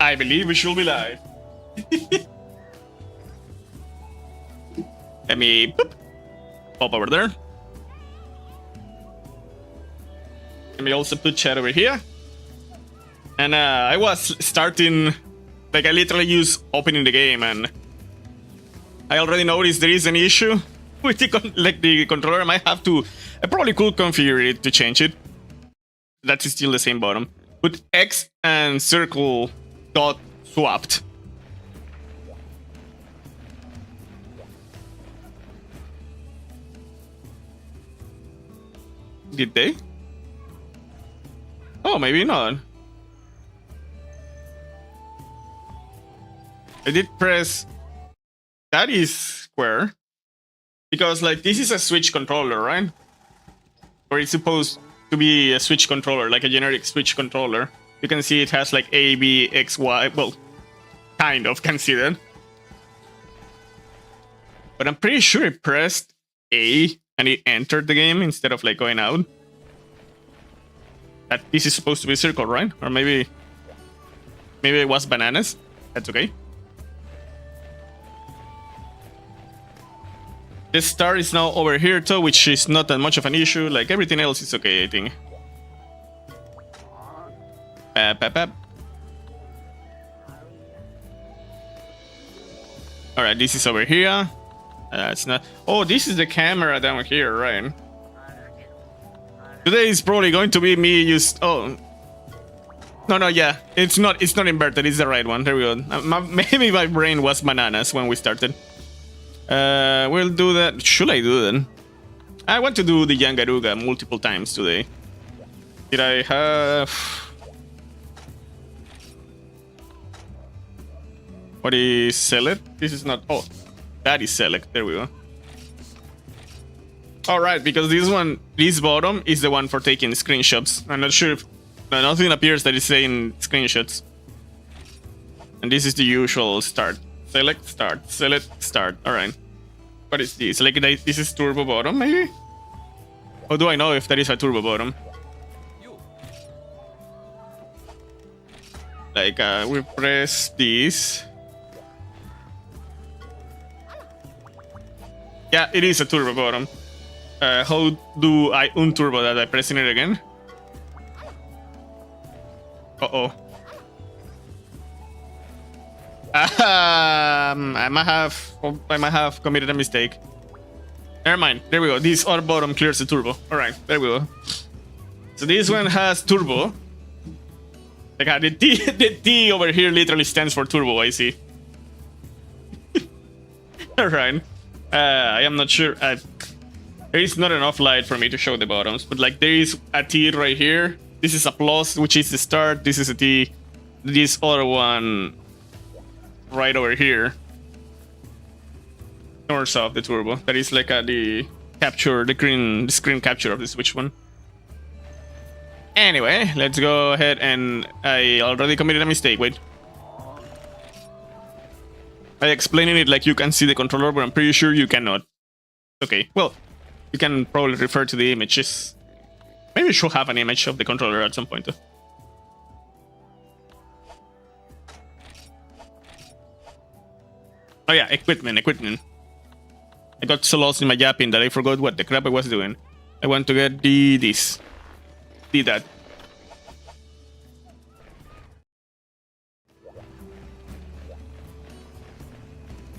I believe we should be live. Let me pop over there. Let me also put chat over here. And I was starting, like I literally used opening the game, and I already noticed there is an issue with the controller. I might have to, I probably could configure it to change it. That's still the same bottom. Put X and circle dot swapped. Did they? Oh, maybe not. I did press. That is square. Because, like, this is a Switch controller, right? Or it's supposed to be a Switch controller, like a generic Switch controller. You can see it has, like, A, B, X, Y. Well, kind of can see that. But I'm pretty sure it pressed A and it entered the game instead of, like, going out. That this is supposed to be a circle, right? Or maybe it was bananas. That's okay. This star is now over here too, which is not that much of an issue. Like everything else is okay, I think. Alright, this is over here. It's not. Oh, this is the camera down here, right? Today is probably going to be me just. Oh. No, yeah. It's not inverted. It's the right one. There we go. Maybe my brain was bananas when we started. We'll do that. Should I do that? I want to do the Yangaruga multiple times today. Did I have... What is select? This is not... Oh, that is select. There we go. Alright, because this bottom is the one for taking screenshots. I'm not sure if... nothing appears that is saying screenshots. And this is the usual start. Select, start, select, start. Alright. What is this? Like, this is turbo bottom, maybe? How do I know if that is a turbo bottom? Like, we press this. Yeah, it is a turbo bottom. How do I unturbo that? I pressing it again? Uh-oh. I might have committed a mistake. Never mind. There we go. This other bottom clears the turbo. Alright, there we go. So this one has turbo. Like the T over here literally stands for turbo, I see. Alright. I am not sure. There is not enough light for me to show the bottoms, but like there is a T right here. This is a plus, which is the start. This is a T. This other one right over here turns off the turbo. That is like the capture, the screen capture of the Switch one. Anyway, let's go ahead, and I already committed a mistake. Wait. I explained it like you can see the controller, but I'm pretty sure you cannot. Okay, well, you can probably refer to the images. Maybe you should have an image of the controller at some point too. Oh yeah, equipment. I got so lost in my yapping that I forgot what the crap I was doing. I want to get this. That.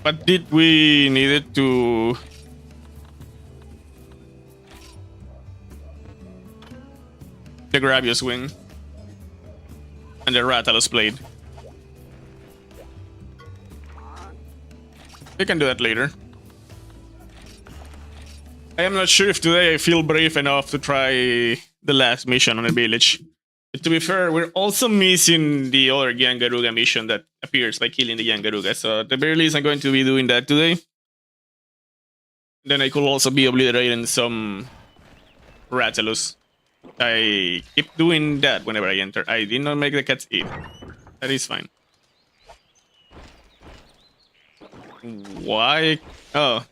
What did we needed to... The Gravius wing. And the Rathalos blade. We can do that later. I am not sure if today I feel brave enough to try the last mission on the village. But to be fair, we're also missing the other Yangaruga mission that appears by killing the Yangaruga. So at the very least, I'm going to be doing that today. Then I could also be obliterating some Rathalos. I keep doing that whenever I enter. I did not make the cats eat. That is fine. Why? Oh.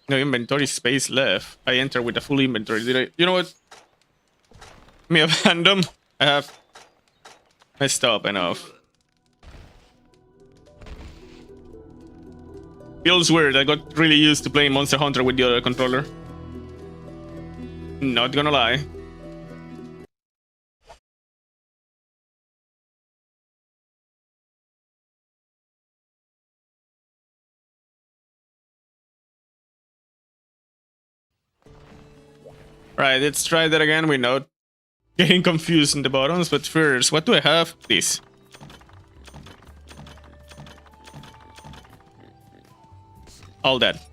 No inventory space left. I enter with a full inventory. Did I? You know what? Me abandon. I have messed up enough. Feels weird. I got really used to playing Monster Hunter with the other controller. Not gonna lie. Right, let's try that again without getting confused in the buttons. But first, what do I have? This. All that.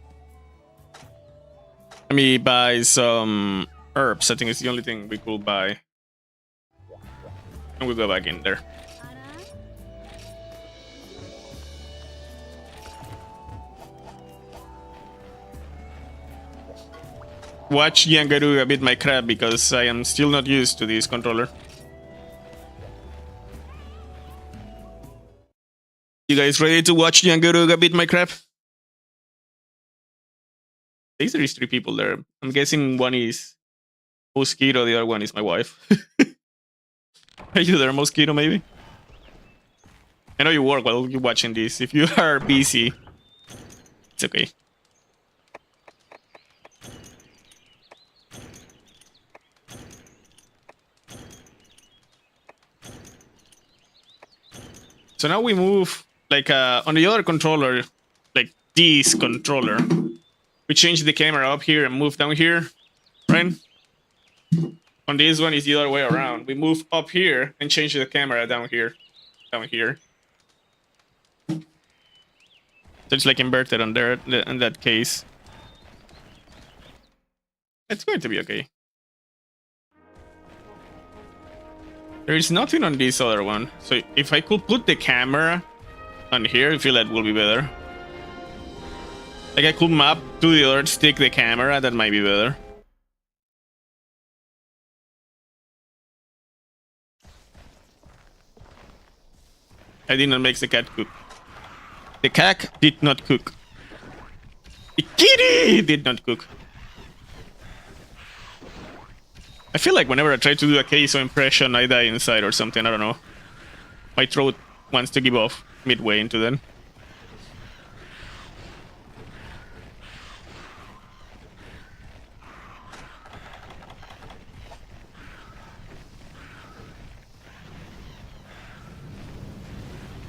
Let me buy some herbs. I think it's the only thing we could buy. And we'll go back in there. Watch Yangaruga beat my crab because I am still not used to this controller. You guys ready to watch Yangaruga beat my crab? I think there is 3 people there. I'm guessing one is Mosquito, the other one is my wife. Are you there, Mosquito, maybe? I know you work while you're watching this. If you are busy, it's okay. So now we move, like, on the other controller, like this controller, we change the camera up here and move down here, right? On this one is the other way around. We move up here and change the camera down here, So it's like inverted on there, in that case. It's going to be okay. There is nothing on this other one. So if I could put the camera on here, I feel that will be better. Like I could map to the other stick the camera, that might be better. I did not make the cat cook. The cat did not cook. The kitty did not cook. I feel like whenever I try to do a queso impression, I die inside or something. I don't know. My throat wants to give off midway into that.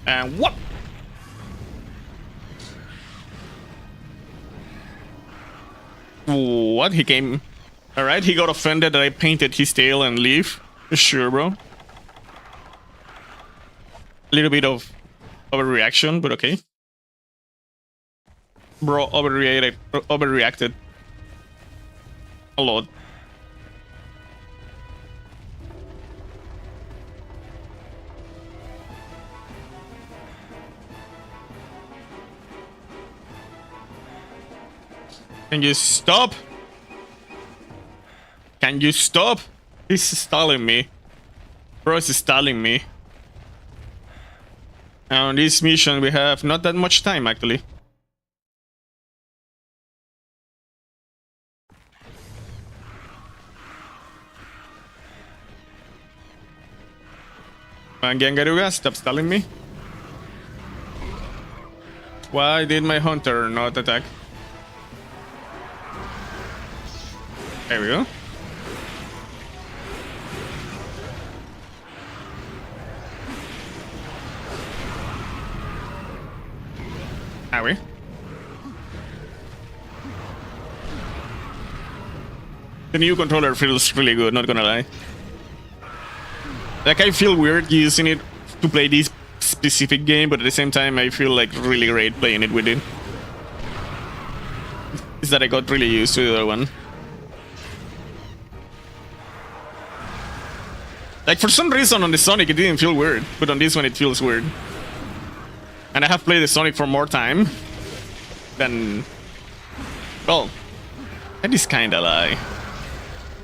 And what? What? He came... Alright, he got offended that I painted his tail and leaf. Sure, bro. A little bit of overreaction, but okay. Bro overreacted. A lot. Can you stop? Can you stop? He's stalling me. Bro is stalling me. And on this mission we have not that much time actually. Gangaruga, stop stalling me. Why did my hunter not attack? There we go. Are we? The new controller feels really good, not gonna lie. Like, I feel weird using it to play this specific game, but at the same time I feel like really great playing it with it. Is that I got really used to the other one. Like, for some reason on the Sonic it didn't feel weird, but on this one it feels weird. And I have played the Sonic for more time than... Well, that is kinda lie.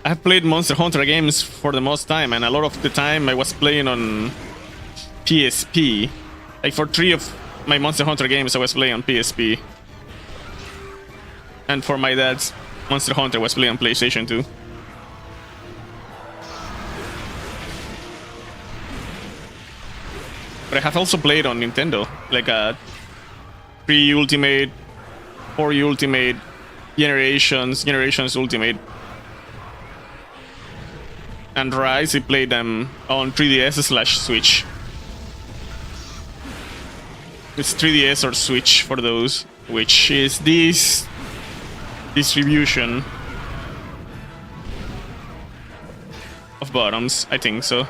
I have played Monster Hunter games for the most time, and a lot of the time I was playing on PSP. Like, for 3 of my Monster Hunter games I was playing on PSP. And for my dad's Monster Hunter I was playing on PlayStation 2. But I have also played on Nintendo, like a 3 Ultimate, 4 Ultimate, Generations Ultimate. And Rise, I played them on 3DS/Switch. It's 3DS or Switch for those, which is this distribution of bottoms, I think so.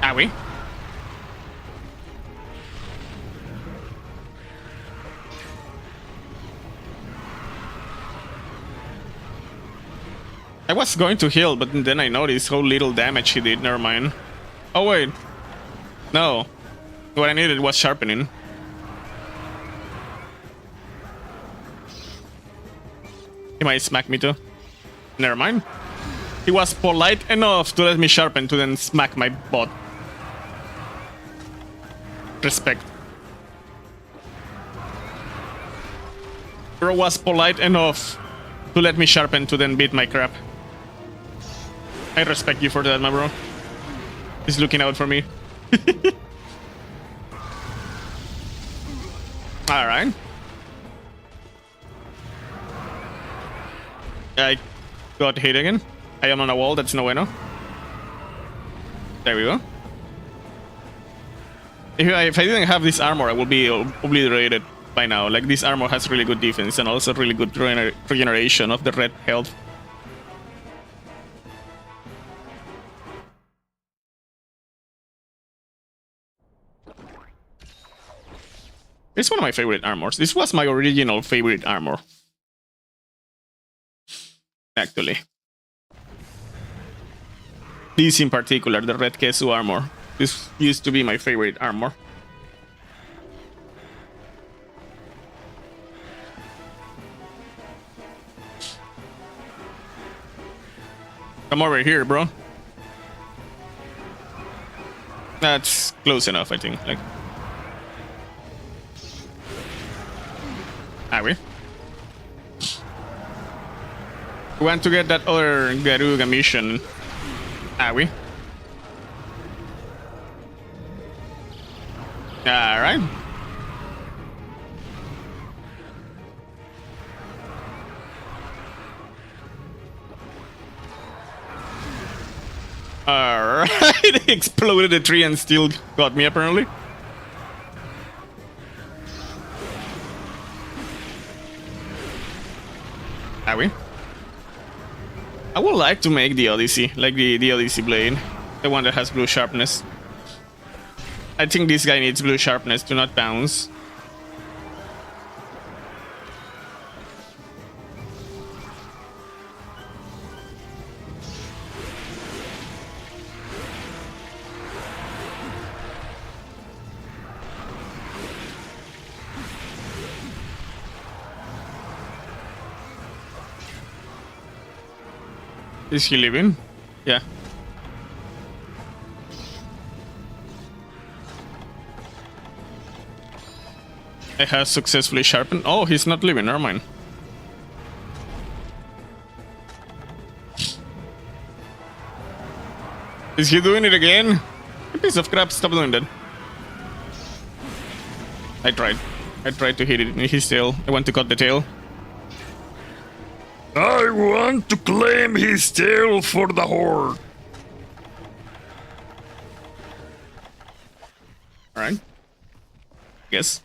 Are we? I was going to heal, but then I noticed how little damage he did. Never mind. Oh wait. No. What I needed was sharpening. He might smack me too. Never mind. He was polite enough to let me sharpen to then smack my butt. Respect. Bro was polite enough to let me sharpen to then beat my crap. I respect you for that, my bro. He's looking out for me. Alright. I got hit again. I am on a wall, that's no bueno. There we go. If I didn't have this armor, I would be obliterated by now. Like, this armor has really good defense and also really good regeneration of the red health. It's one of my favorite armors. This was my original favorite armor. Actually. This in particular, the red Kesu armor. This used to be my favorite armor. Come over here, bro. That's close enough, I think. Like, are we? We want to get that other Garuga mission. Are we? Alright. Alright. Exploded the tree and still got me, apparently. Are we? I would like to make the Odyssey, like the Odyssey blade. The one that has blue sharpness. I think this guy needs blue sharpness to not bounce. Is he leaving? Yeah. I have successfully sharpened. Oh, he's not leaving. Never mind. Is he doing it again? A piece of crap. Stop doing that. I tried. I tried to hit it in his tail. I want to cut the tail. I want to claim his tail for the horde. Alright. Guess.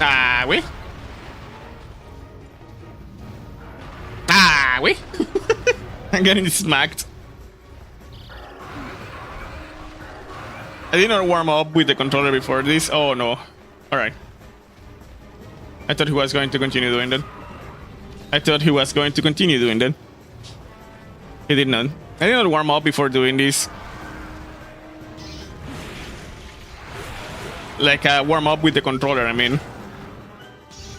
Ah, we. Ah, we. I'm getting smacked. I did not warm up with the controller before this. Oh no. Alright. I thought he was going to continue doing that. He did not. I did not warm up before doing this. Like warm up with the controller, I mean.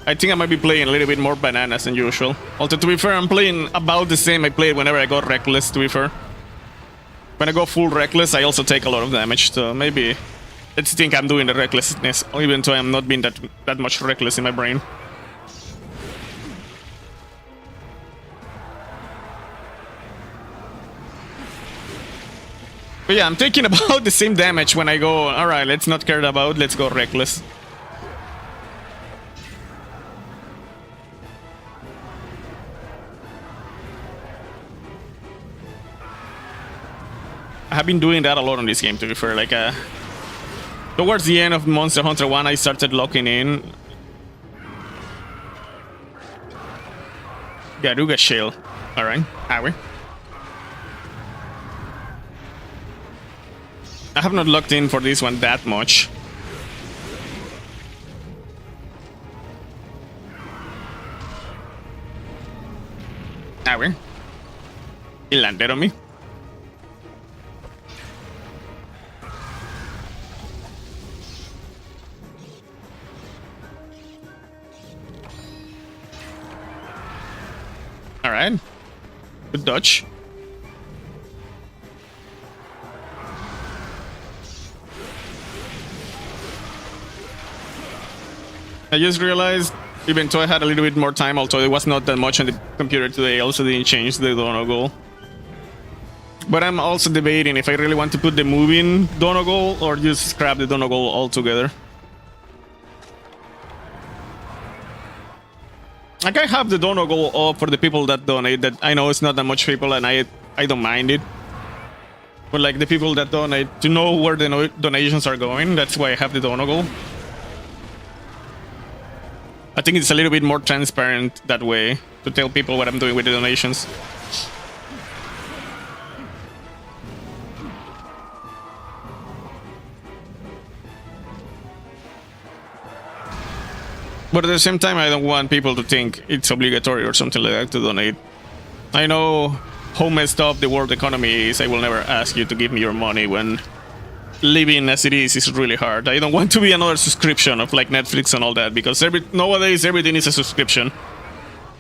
I think I might be playing a little bit more bananas than usual. Although, to be fair, I'm playing about the same I played whenever I got reckless, to be fair. When I go full reckless, I also take a lot of damage, so maybe... Let's think I'm doing the recklessness, even though I'm not being that much reckless in my brain. But yeah, I'm taking about the same damage when I go, alright, let's not care about, let's go reckless. I have been doing that a lot on this game, to be fair. Like, towards the end of Monster Hunter 1, I started locking in. Garuga Shell. Alright, Howie. I have not locked in for this one that much. Howie. He landed on me. Alright. Good dodge. I just realized, even though I had a little bit more time, although it was not that much on the computer today, I also didn't change the dono goal. But I'm also debating if I really want to put the moving dono goal or just scrap the dono goal altogether. Like, I have the dono goal up for the people that donate, that I know it's not that much people and I don't mind it. But like the people that donate, to know where the donations are going, that's why I have the dono goal. I think it's a little bit more transparent that way, to tell people what I'm doing with the donations. But at the same time, I don't want people to think it's obligatory or something like that to donate. I know how messed up the world economy is. I will never ask you to give me your money when living as it is really hard. I don't want to be another subscription of like Netflix and all that, because nowadays everything is a subscription.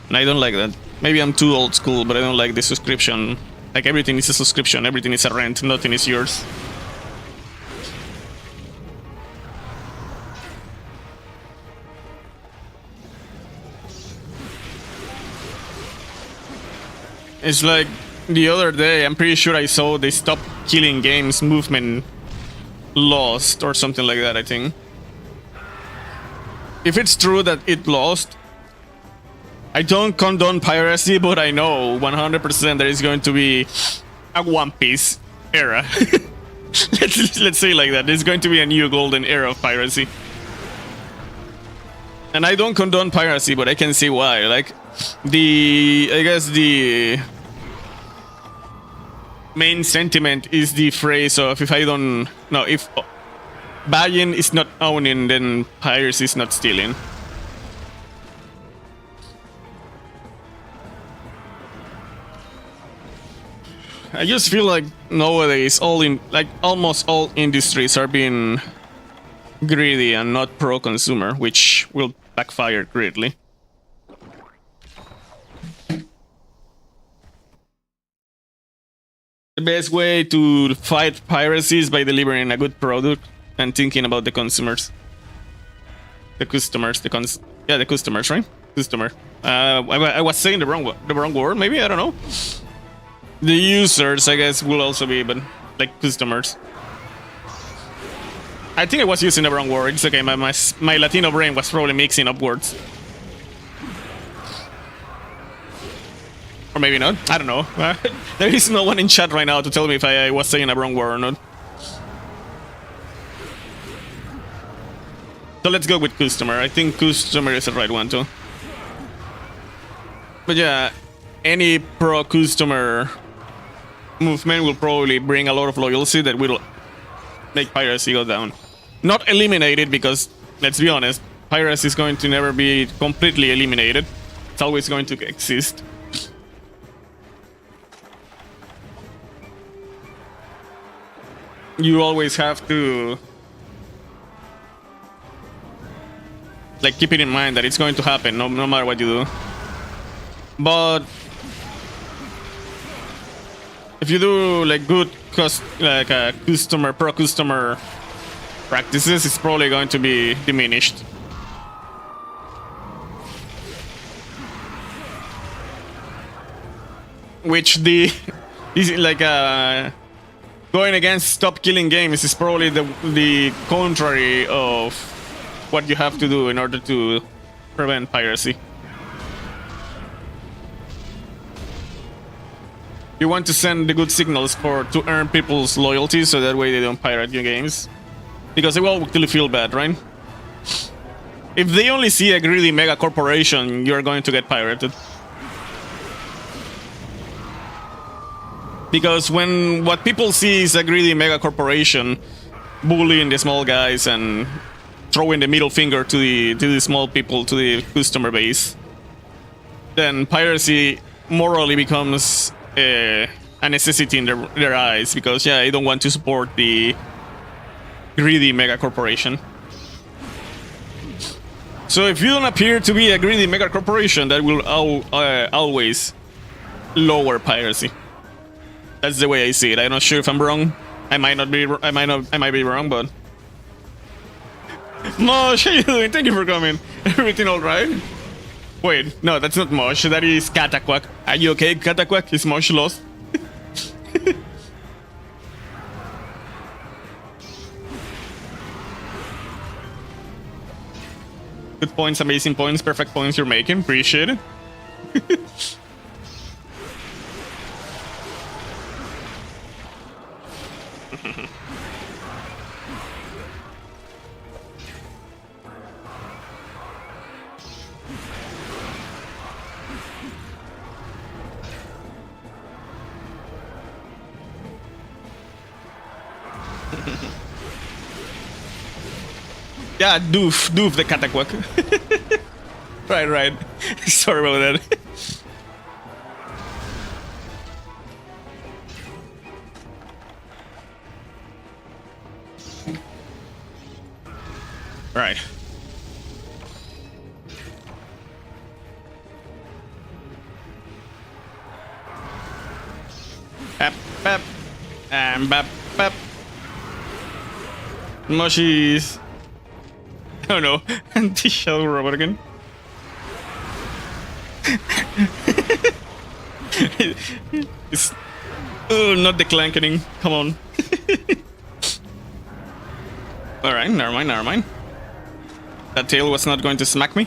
And I don't like that. Maybe I'm too old school, but I don't like the subscription. Like, everything is a subscription, everything is a rent, nothing is yours. It's like the other day, I'm pretty sure I saw the Stop Killing Games movement lost or something like that, I think. If it's true that it lost, I don't condone piracy, but I know 100% there is going to be a One Piece era. let's say like that. There's going to be a new golden era of piracy. And I don't condone piracy, but I can see why. Like, I guess the main sentiment is the phrase of, if buying is not owning, then piracy is not stealing. I just feel like nowadays almost all industries are being greedy and not pro-consumer, which will backfire greatly. The best way to fight piracy is by delivering a good product and thinking about the consumers. The customers, the customers, right? Customer. I was saying the wrong word, maybe, I don't know. The users, I guess, will also be, but like customers. I think I was using the wrong word. It's okay, my Latino brain was probably mixing up words. Or maybe not. I don't know. There is no one in chat right now to tell me if I was saying a wrong word or not. So let's go with customer. I think customer is the right one too. But yeah, any pro-customer movement will probably bring a lot of loyalty that will make piracy go down. Not eliminate it, because, let's be honest, piracy is going to never be completely eliminated. It's always going to exist. You always have to, like, keep it in mind that it's going to happen no matter what you do. But if you do like good pro-customer practices, it's probably going to be diminished. Which is like going against stop killing games is probably the contrary of what you have to do in order to prevent piracy. You want to send the good signals to earn people's loyalty, so that way they don't pirate your games, because they will actually feel bad, right? If they only see a greedy mega corporation, you're going to get pirated. Because when what people see is a greedy mega corporation bullying the small guys and throwing the middle finger to the small people, to the customer base, then piracy morally becomes a necessity in their eyes, because yeah, they don't want to support the greedy mega corporation. So if you don't appear to be a greedy mega corporation, that will always lower piracy. That's the way I see it. I'm not sure if I'm wrong. I might be wrong, but Mosh, how you doing? Thank you for coming. Everything all right? Wait, no, that's not Mosh. That is Cataquack. Are you okay, Cataquack? Is Mosh lost? Good points, amazing points, perfect points you're making. Appreciate it. Yeah, doof the Cataquack. Right. Sorry about that. Right. Bap, and bap. Mushies. Oh no, anti-shell robot again. Oh, not the clanking. Come on. Alright, never mind. That tail was not going to smack me.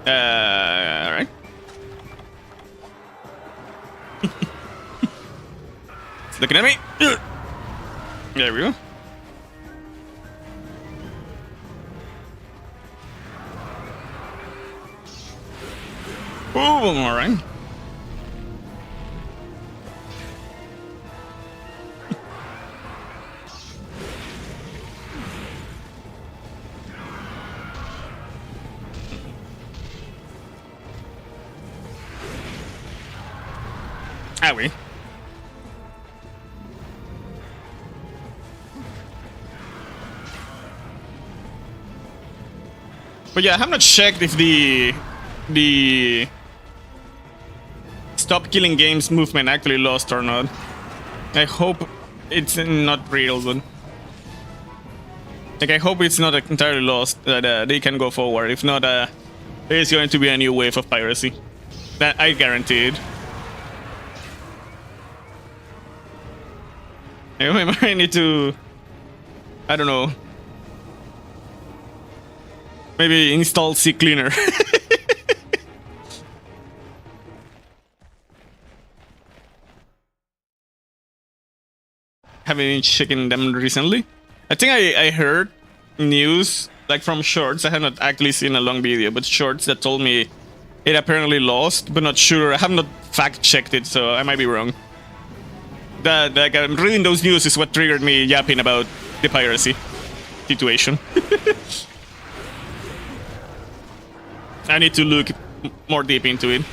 Alright. It's looking at me. There we go. Oh, alright. Are we? But yeah, I have not checked if the Stop Killing Games movement actually lost or not. I hope it's not real, but like I hope it's not entirely lost, that they can go forward. If not, there is going to be a new wave of piracy. That I guarantee it. I might need to, I don't know, maybe install Sea Cleaner. Haven't been checking them recently. I think I heard news like from shorts. I have not actually seen a long video, but shorts that told me it apparently lost, but not sure. I have not fact-checked it, so I might be wrong. That like, reading those news is what triggered me yapping about the piracy situation. I need to look more deep into it.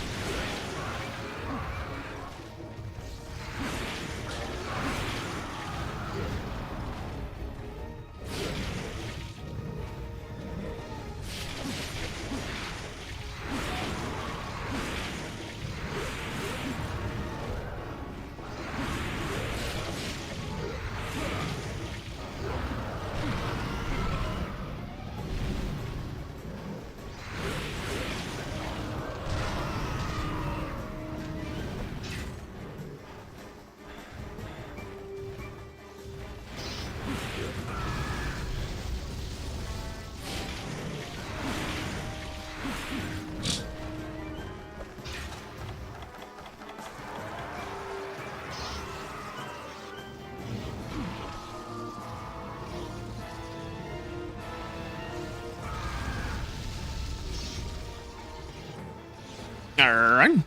Alright.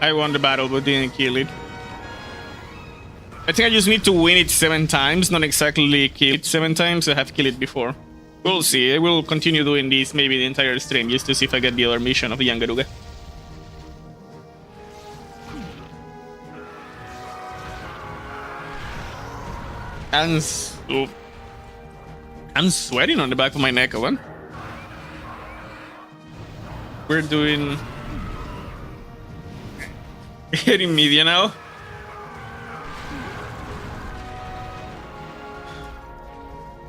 I won the battle but didn't kill it. I think I just need to win it 7 times, not exactly kill it 7 times. I have killed it before. We'll see. I will continue doing this maybe the entire stream just to see if I get the other mission of the Yangaruga. And so I'm sweating on the back of my neck, one. We're doing hitting media now.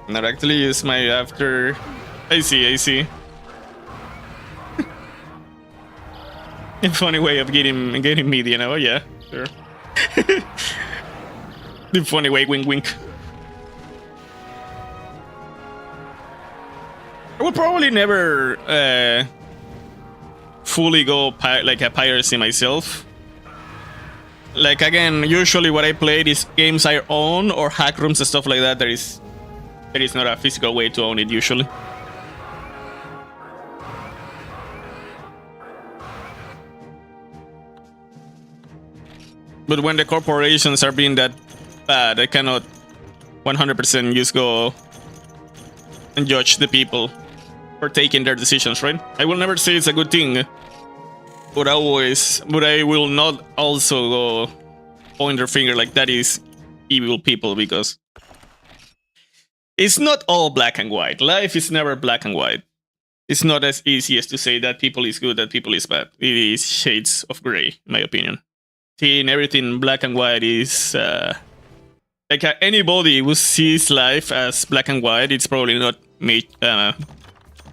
Not actually use my after. I see. A funny way of getting media now. Yeah, sure. The funny way, wink, wink. I will probably never fully go like a piracy myself. Like again, usually what I played is games I own or hack rooms and stuff like that. There is not a physical way to own it usually. But when the corporations are being that bad, I cannot 100% just go and judge the people for taking their decisions, right? I will never say it's a good thing, but I will not also go point their finger like that is evil people, because it's not all black and white. Life is never black and white. It's not as easy as to say that people is good, that people is bad. It is shades of gray, in my opinion. Seeing everything black and white is like anybody who sees life as black and white, it's probably not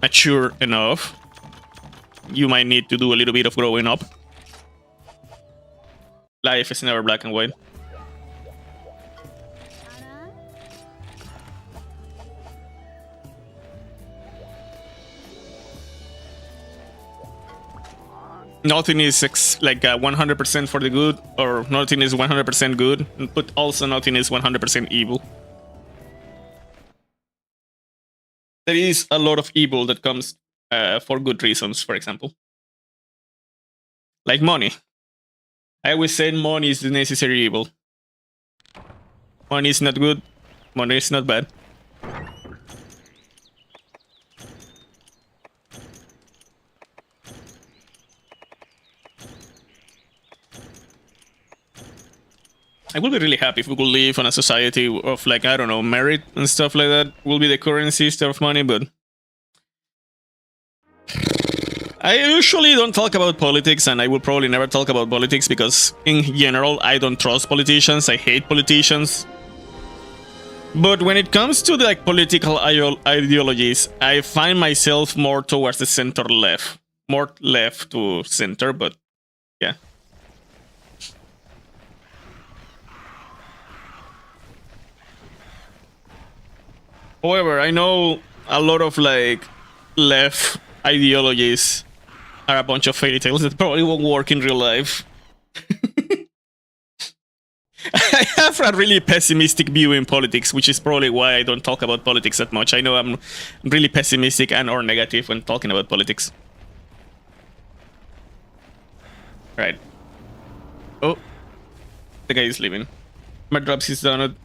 mature enough. You might need to do a little bit of growing up. Life is never black and white. Nothing is like 100% for the good, or nothing is 100% good, but also nothing is 100% evil. There is a lot of evil that comes for good reasons, for example. Like money. I always say money is the necessary evil. Money is not good, money is not bad. I would be really happy if we could live on a society of, like, I don't know, merit and stuff like that will be the currency instead of money, but I usually don't talk about politics, and I will probably never talk about politics because in general I don't trust politicians. I hate politicians. But when it comes to like political ideologies, I find myself more towards the center left. More left to center, but yeah. However, I know a lot of like left ideologies are a bunch of fairy tales that probably won't work in real life. I have a really pessimistic view in politics, which is probably why I don't talk about politics that much. I know I'm really pessimistic and or negative when talking about politics. Right. Oh. The guy is leaving. My drops his donut.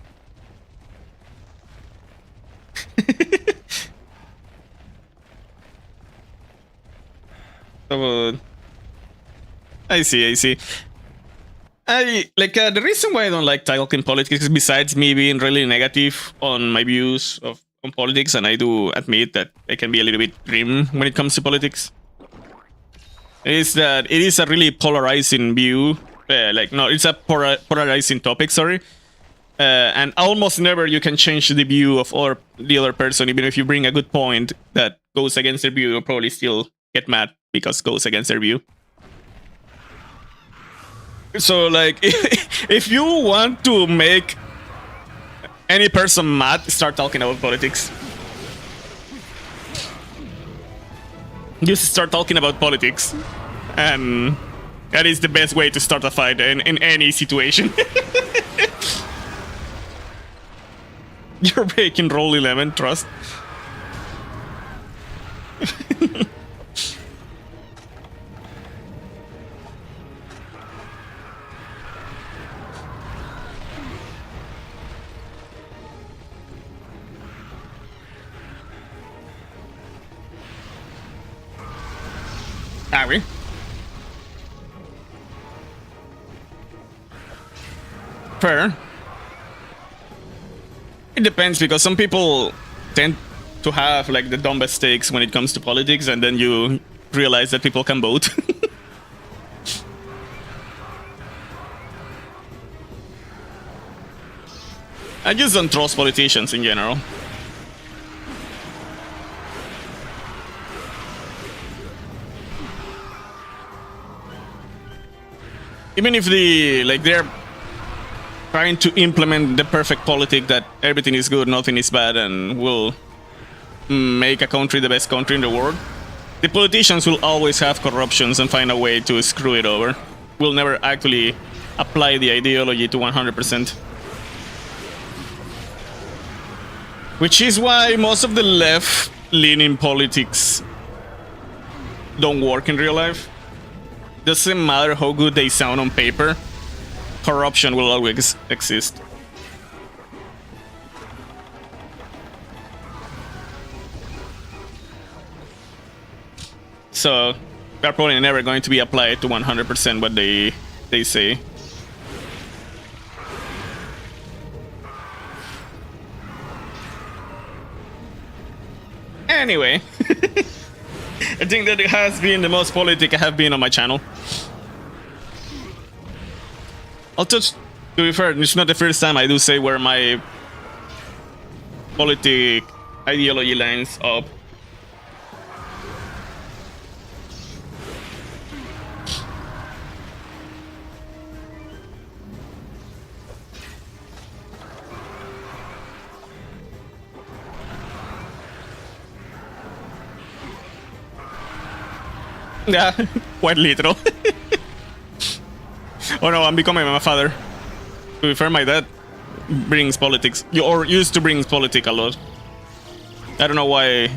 So, I see. The reason why I don't like talking politics, besides me being really negative on my views on politics, and I do admit that I can be a little bit grim when it comes to politics, is that it is a really polarizing view. It's a polarizing topic, sorry. And almost never you can change the view of the other person, even if you bring a good point that goes against their view, you'll probably still get mad because it goes against their view. So, like, if you want to make any person mad, start talking about politics. Just start talking about politics. And that is the best way to start a fight in any situation. You're breaking roll 11, trust. Are we? Fair. It depends, because some people tend to have like the dumbest takes when it comes to politics, and then you realize that people can vote. I just don't trust politicians in general. Even if they're trying to implement the perfect politic that everything is good, nothing is bad, and will make a country the best country in the world, the politicians will always have corruptions and find a way to screw it over. Will never actually apply the ideology to 100%. Which is why most of the left-leaning politics don't work in real life. Doesn't matter how good they sound on paper, corruption will always exist. So they're probably never going to be applied to 100% what they say. Anyway, I think that it has been the most politic I have been on my channel. To be fair, it's not the first time I do say where my politic ideology lines up. Yeah, quite literal. Oh no, I'm becoming my father. To be fair, my dad brings politics, or used to bring politics a lot. I don't know why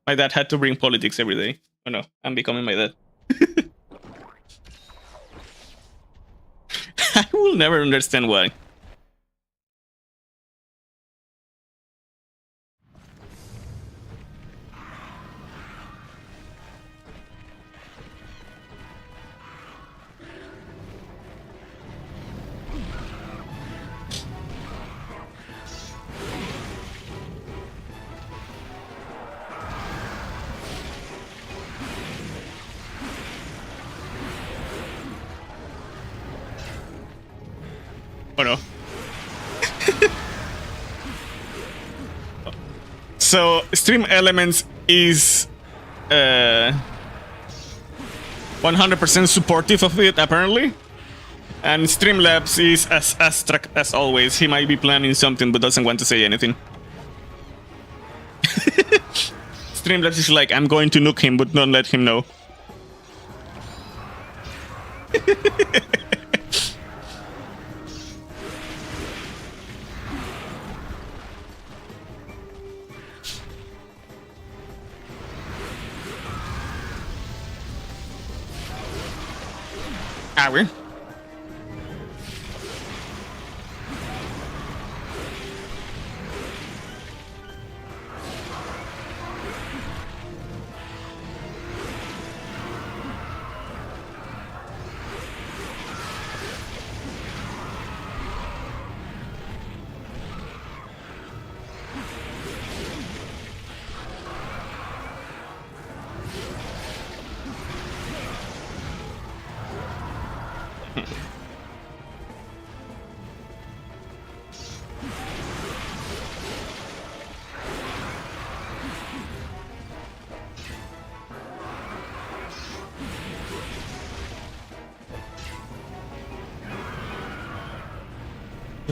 my dad had to bring politics every day. Oh no, I'm becoming my dad. I will never understand why. Oh no. So Stream Elements is 100% supportive of it, apparently. And Streamlabs is as abstract as always. He might be planning something but doesn't want to say anything. Streamlabs is like, I'm going to nuke him, but don't let him know. Ah, we.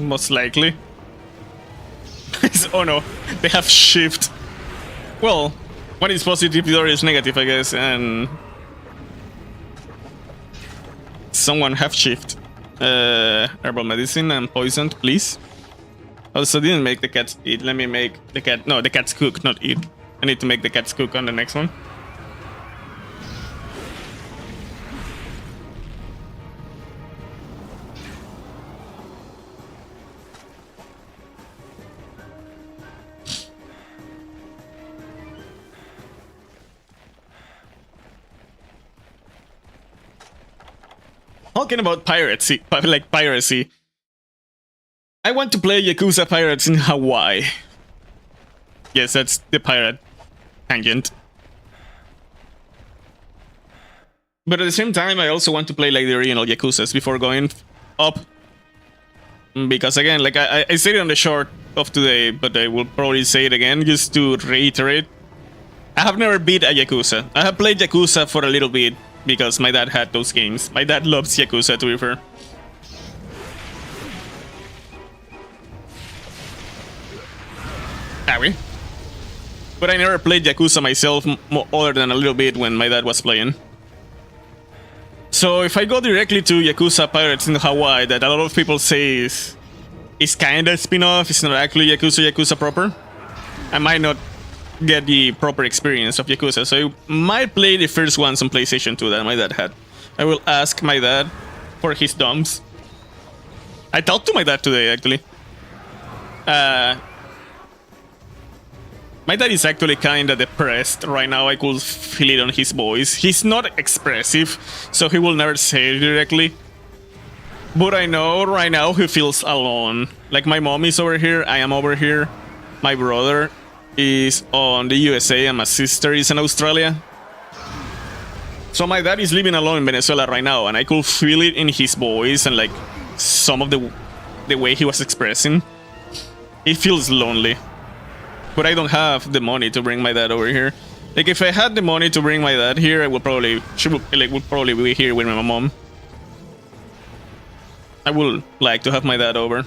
Most likely. Oh no, they have shift. Well, one is positive, the other is negative, I guess, and someone have shift. Herbal medicine and poisoned, please. Also, didn't make the cats eat. Let me make the cat. No, the cats cook, not eat. I need to make the cats cook on the next one. Talking about piracy, like piracy. I want to play Yakuza Pirates in Hawaii. Yes, that's the pirate tangent. But at the same time, I also want to play like the original Yakuzas before going up. Because again, like I said it on the short of today, but I will probably say it again just to reiterate. I have never beat a Yakuza. I have played Yakuza for a little bit because my dad had those games. My dad loves Yakuza, to be fair. Harry. But I never played Yakuza myself other than a little bit when my dad was playing. So if I go directly to Yakuza Pirates in Hawaii, that a lot of people say is kinda spin-off, it's not actually Yakuza proper, I might not get the proper experience of Yakuza, so I might play the first ones on PlayStation 2 that my dad had. I will ask my dad for his thumbs. I talked to my dad today, actually. My dad is actually kinda depressed right now. I could feel it on his voice. He's not expressive, so he will never say it directly. But I know right now he feels alone. Like my mom is over here, I am over here. My brother is on the USA and my sister is in Australia. So my dad is living alone in Venezuela right now, and I could feel it in his voice and like some of the way he was expressing. He feels lonely. But I don't have the money to bring my dad over here. Like if I had the money to bring my dad here, I would probably would probably be here with my mom. I would like to have my dad over.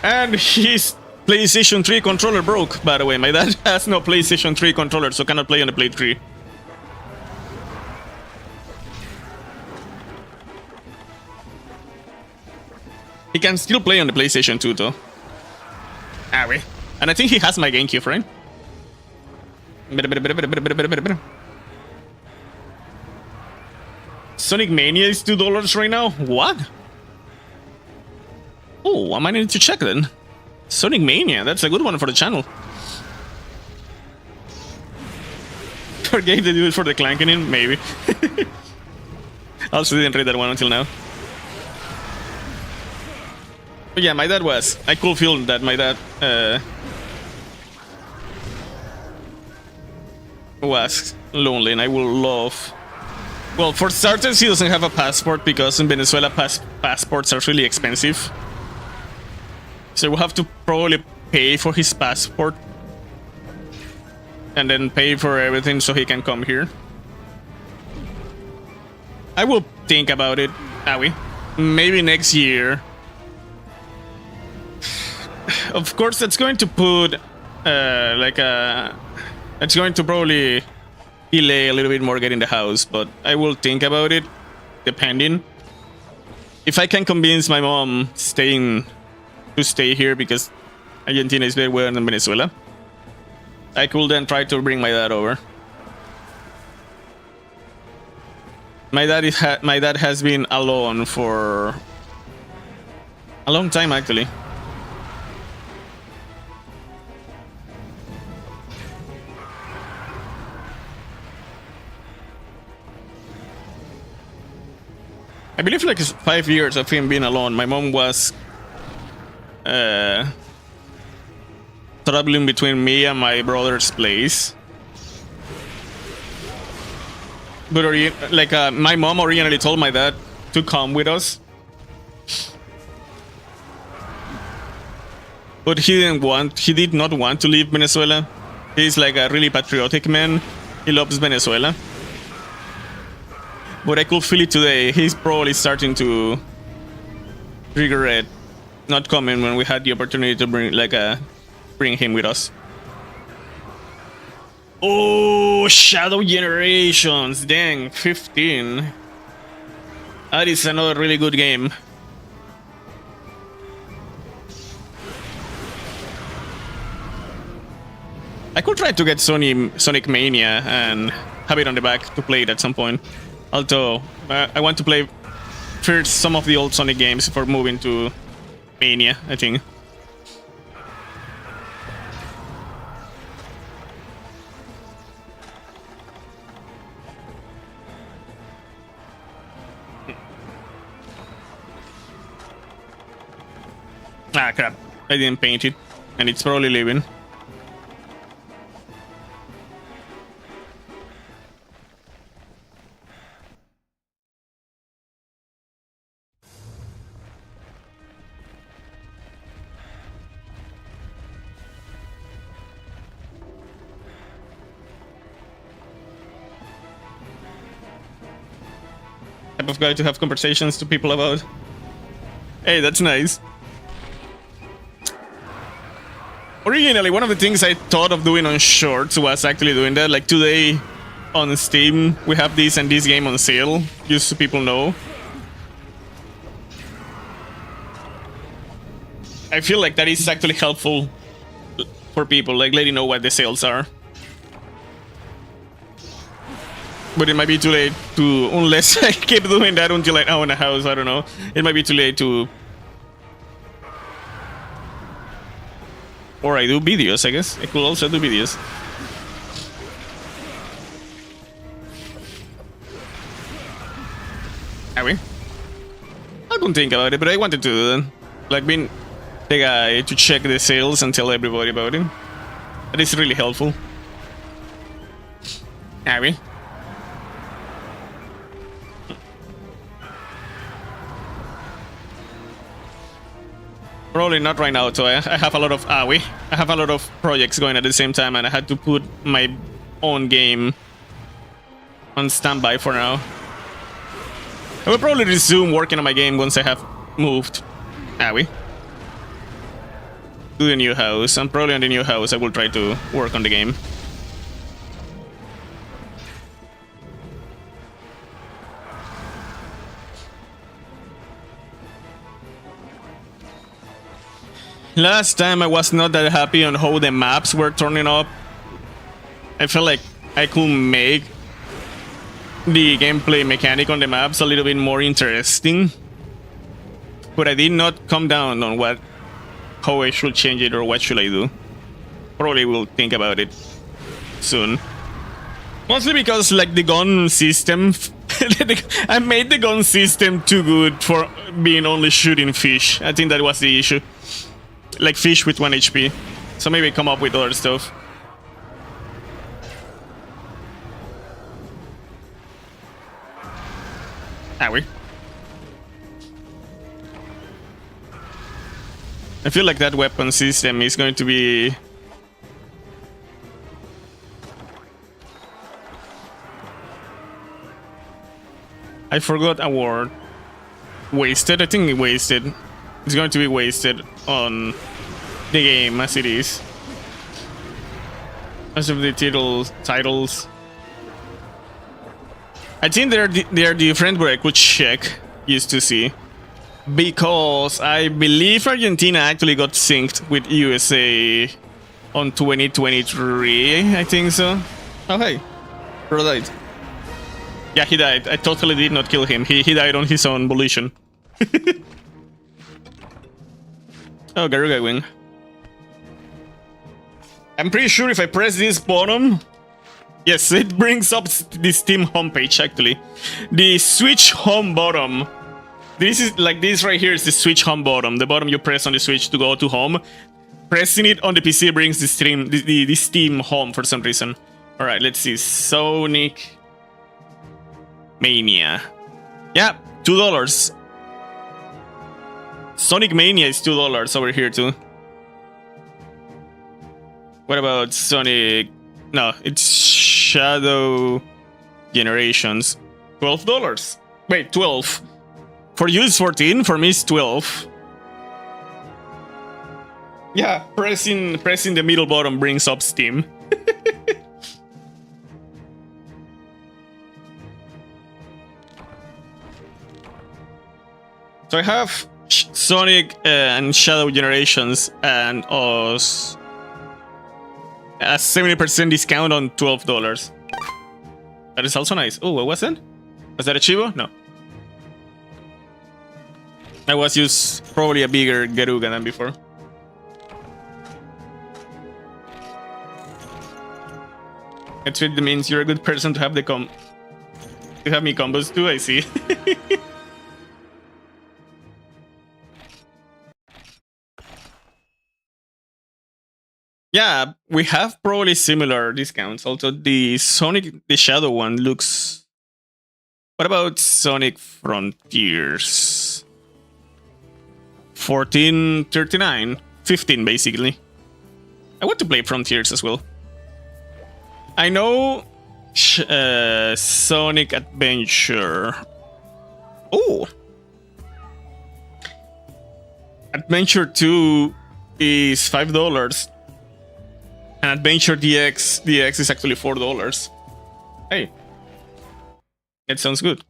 And his PlayStation 3 controller broke, by the way. My dad has no PlayStation 3 controller, so cannot play on the Play 3. He can still play on the PlayStation 2, though. Ah, wait. And I think he has my GameCube, right? Sonic Mania is $2 right now? What? Oh, I might need to check then. Sonic Mania, that's a good one for the channel. Forget to do it for the clanking in? Maybe. Also didn't read that one until now. But yeah, my dad was. I could feel that my dad was lonely, and I would love. Well, for starters, he doesn't have a passport because in Venezuela passports are really expensive. So we'll have to probably pay for his passport and then pay for everything so he can come here. I will think about it, Awi. Maybe next year. Of course, that's going to put it's going to probably delay a little bit more getting the house, but I will think about it, depending. If I can convince my mom to stay here because Argentina is very well in Venezuela, I could then try to bring my dad over. My dad has been alone for a long time, actually. I believe like 5 years of him being alone. My mom was traveling between me and my brother's place. But my mom originally told my dad to come with us. But he did not want to leave Venezuela. He's like a really patriotic man. He loves Venezuela. But I could feel it today. He's probably starting to regret not coming when we had the opportunity to bring him with us. Oh, Shadow Generations. Dang, 15. That is another really good game. I could try to get Sonic Mania and have it on the back to play it at some point. Although, I want to play first some of the old Sonic games before moving to Mania, I think. Ah, crap. I didn't paint it, and it's probably leaving. Type of guy to have conversations to people about. Hey, that's nice. Originally, one of the things I thought of doing on Shorts was actually doing that. Like today on Steam, we have this and this game on sale, just so people know. I feel like that is actually helpful for people, like letting know what the sales are. But it might be too late to, unless I keep doing that until I own a house, I don't know. It might be too late to... Or I do videos, I guess. I could also do videos. Are we? I don't think about it, but I wanted to do that. Like being the guy to check the sales and tell everybody about it. That is really helpful. Are we? Probably not right now, so I have a lot of I have a lot of projects going at the same time, and I had to put my own game on standby for now. I will probably resume working on my game once I have moved. To the new house, and probably on the new house I will try to work on the game. Last time I was not that happy on how the maps were turning up. I felt like I could make the gameplay mechanic on the maps a little bit more interesting. But I did not come down on how I should change it or what should I do. Probably will think about it soon. Mostly because like the gun system, I made the gun system too good for being only shooting fish. I think that was the issue. Like fish with 1 HP. So maybe come up with other stuff. Are we? I feel like that weapon system is going to be... I forgot a word. Wasted? I think wasted. It's going to be wasted on the game as it is. As of the titles. I think they are different, but I could check just to see. Because I believe Argentina actually got synced with USA on 2023, I think so. Oh hey, right. Yeah, he died. I totally did not kill him. He died on his own volition. Oh, Garuga wing. I'm pretty sure if I press this bottom... Yes, it brings up the Steam homepage, actually. The Switch home bottom. This is like this right here is the Switch home bottom. The bottom you press on the Switch to go to home. Pressing it on the PC brings the Steam home for some reason. Alright, let's see. Sonic Mania. Yeah, $2. Sonic Mania is $2 over here too. What about Sonic? No, it's Shadow Generations. $12. Wait, 12. For you it's 14, for me it's 12. Yeah, pressing the middle bottom brings up Steam. So I have Sonic and Shadow Generations and us a 70% discount on $12. That is also nice. Oh, what was that? Was that a Cheevo? No. I was just probably a bigger Garuga than before. It really means you're a good person to have the to have me combos too, I see. Yeah, we have probably similar discounts. Also, the Shadow one looks... What about Sonic Frontiers? $14.39. $15 basically. I want to play Frontiers as well. I know Sonic Adventure. Oh! Adventure 2 is $5. And Adventure DX is actually $4. Hey. It sounds good.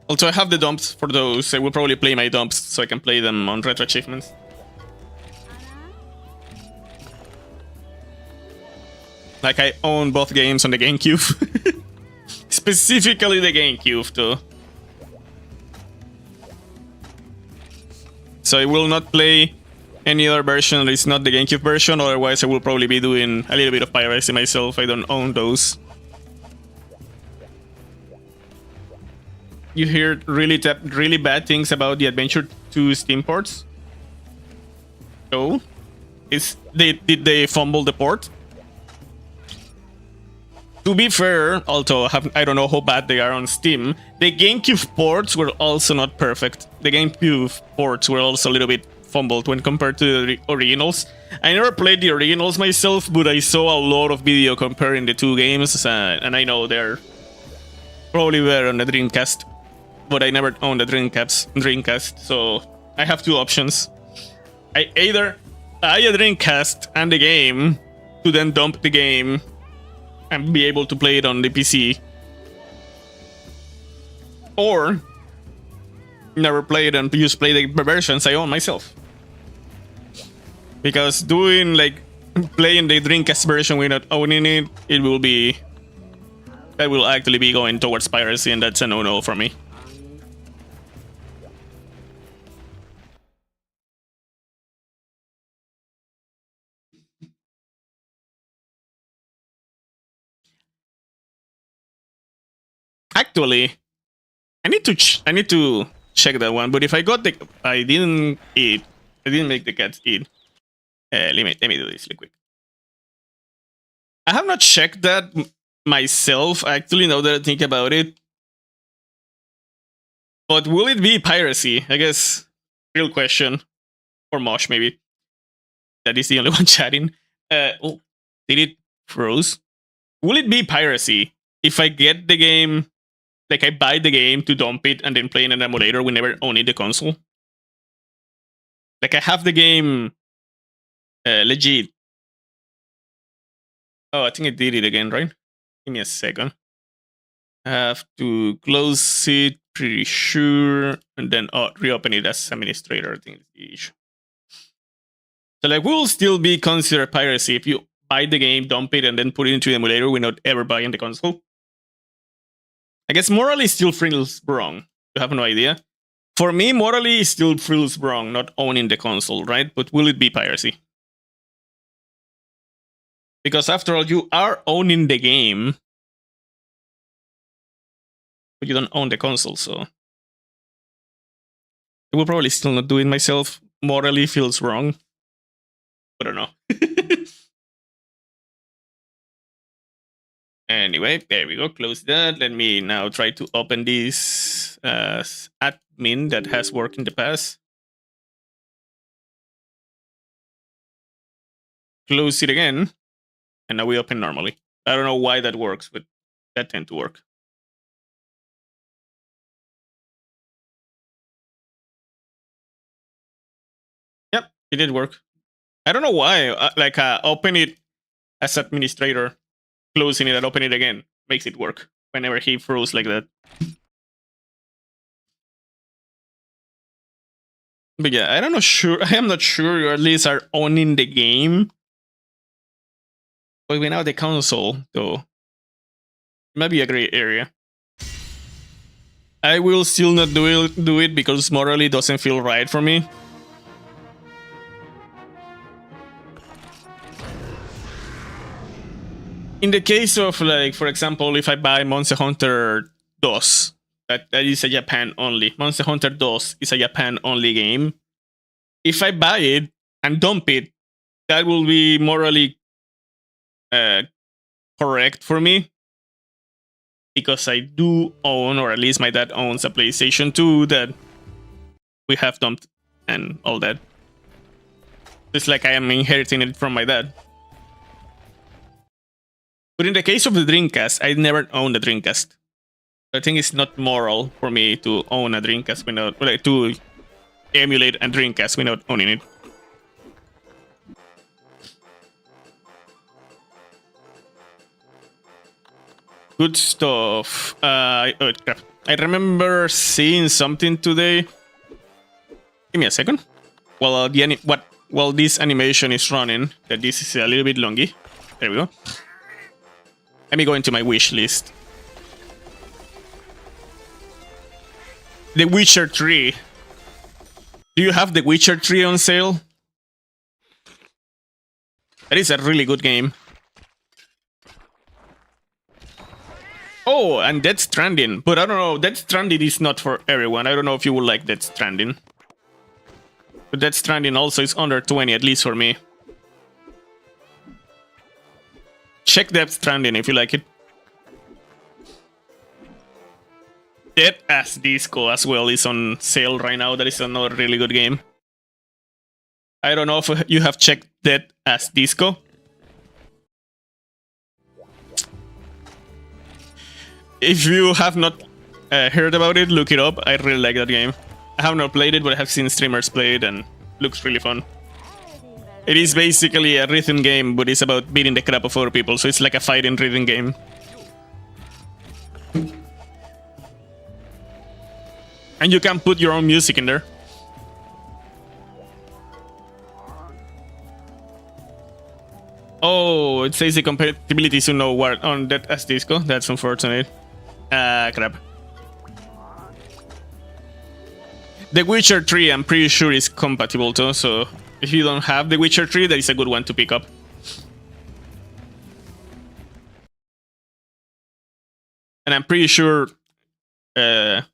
Also, I have the dumps for those. I will probably play my dumps so I can play them on RetroAchievements. Like, I own both games on the GameCube. Specifically the GameCube, too. So I will not play any other version that is not the GameCube version, otherwise I will probably be doing a little bit of piracy myself. I don't own those. You hear really bad things about the Adventure 2 Steam ports? Oh? Did they fumble the port? To be fair, although I don't know how bad they are on Steam, the GameCube ports were also not perfect. The GameCube ports were also a little bit fumbled when compared to the originals. I never played the originals myself, but I saw a lot of video comparing the two games, and I know they're probably better on the Dreamcast. But I never owned the Dreamcast, so I have two options. I either buy a Dreamcast and the game to then dump the game and be able to play it on the PC, or never play it and just play the versions I own myself. Because doing like playing the Dreamcast version without owning it, that will actually be going towards piracy, and that's a no-no for me. Actually, I need to check that one. But if I got I didn't make the cats eat. Let me do this real quick. I have not checked that myself. Actually, now that I think about it. But will it be piracy? I guess real question, or Mosh maybe. That is the only one chatting. Oh, did it froze? Will it be piracy if I get the game? Like, I buy the game to dump it and then play in an emulator whenever owning the console. Like, I have the game legit. Oh, I think it did it again, right? Give me a second. I have to close it, pretty sure, and then reopen it as administrator. I think it's the issue. So, like, will still be considered piracy if you buy the game, dump it, and then put it into the emulator without ever buying the console. I guess morally still feels wrong. You have no idea. For me, morally still feels wrong not owning the console, right? But will it be piracy? Because after all, you are owning the game, but you don't own the console, so I will probably still not do it myself. Morally feels wrong. I don't know. Anyway, there we go. Close that. Let me now try to open this admin that has worked in the past. Close it again. And now we open normally. I don't know why that works, but that tends to work. Yep, it did work. I don't know why. Open it as administrator, closing it and open it again makes it work whenever he froze like that. But yeah, I am not sure you at least are owning the game. But without the console, though, it might be a gray area. I will still not do it because morally doesn't feel right for me. In the case of, like, for example, if I buy Monsterhunter 2, that is a Japan only. Monsterhunter 2 is a Japan only game. If I buy it and dump it, that will be morally correct for me. Because I do own, or at least my dad owns, a PlayStation 2 that we have dumped and all that. It's like I am inheriting it from my dad. But in the case of the Dreamcast, I never owned a Dreamcast. I think it's not moral for me to own a Dreamcast without, like, to emulate a Dreamcast without owning it. Good stuff. Oh crap! I remember seeing something today. Give me a second. While this animation is running, that this is a little bit longy. There we go. Let me go into my wish list. The Witcher 3. Do you have The Witcher 3 on sale? That is a really good game. Oh, and Death Stranding. But I don't know, Death Stranding is not for everyone. I don't know if you would like Death Stranding. But Death Stranding also is under 20, at least for me. Check Death Stranding if you like it. Dead as Disco as well is on sale right now. That is another really good game. I don't know if you have checked Dead as Disco. If you have not heard about it, look it up. I really like that game. I have not played it, but I have seen streamers play it and looks really fun. It is basically a rhythm game, but it's about beating the crap of other people, so it's like a fighting rhythm game. And you can put your own music in there. Oh, it says the compatibility is no word on that as Disco. That's unfortunate. Crap. The Witcher 3, I'm pretty sure is compatible too, so if you don't have The Witcher 3, that is a good one to pick up. And I'm pretty sure it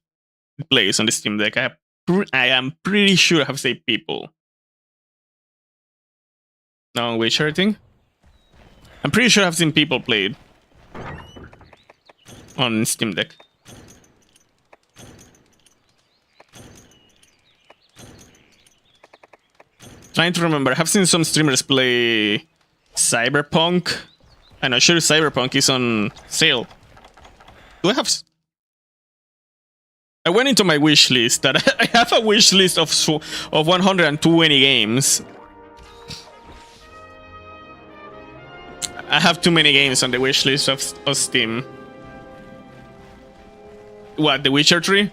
plays on the Steam Deck. I am pretty sure I have saved people. No, Witcher, I think. I'm pretty sure I've seen people play it on Steam Deck. Trying to remember, I have seen some streamers play Cyberpunk. I'm not sure Cyberpunk is on sale. Do I have... I went into my wish list. That I have a wish list of 120 games. I have too many games on the wish list of Steam. What, The Witcher 3?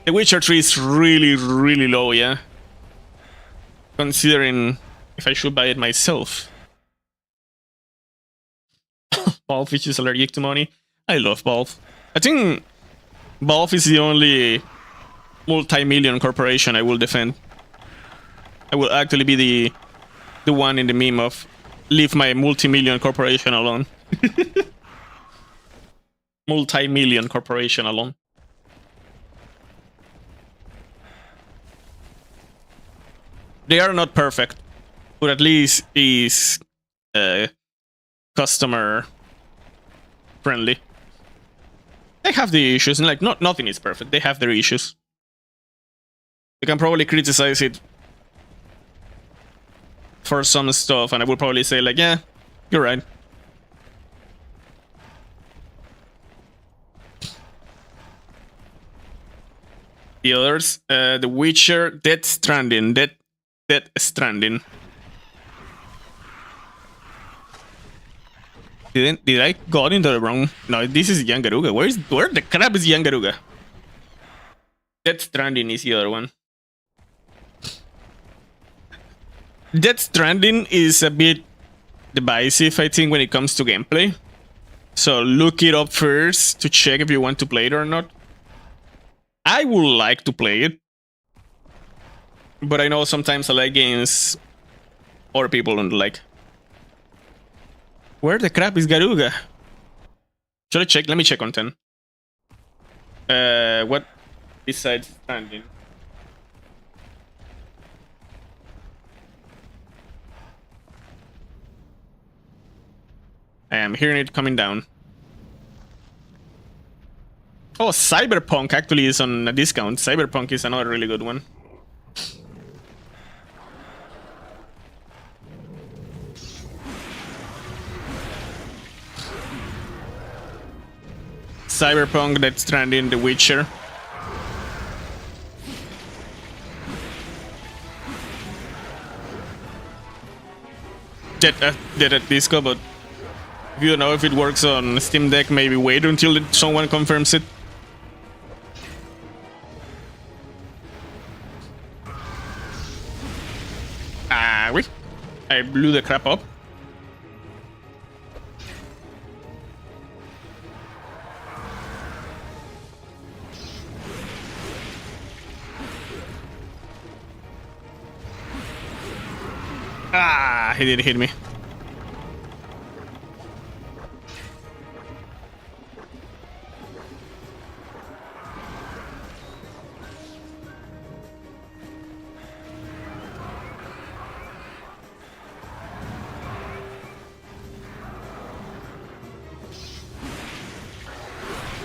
The Witcher 3 is really, really low, yeah? Considering if I should buy it myself. Valve, which is allergic to money. I love Valve. I think Valve is the only multi-million corporation I will defend. I will actually be the one in the meme of leave my multi-million corporation alone. Multi-million corporation alone. They are not perfect, but at least is customer friendly. They have the issues, and like nothing is perfect. They have their issues. You can probably criticize it for some stuff, and I will probably say like, yeah, you're right. The others, The Witcher, Death Stranding. Death Stranding. Did I got into the wrong? No, this is Yangaruga. Where the crap is Yangaruga? Death Stranding is the other one. Death Stranding is a bit divisive, I think, when it comes to gameplay. So look it up first to check if you want to play it or not. I would like to play it, but I know sometimes I like games other people don't like. Where the crap is Garuga? Should I check? Let me check on 10. What besides Stranding? I am hearing it coming down. Oh, Cyberpunk actually is on a discount. Cyberpunk is another really good one. Cyberpunk, Death Stranding, The Witcher. Dead at Disco, but if you don't know if it works on Steam Deck, maybe wait until someone confirms it. Wait. I blew the crap up. He did hit me.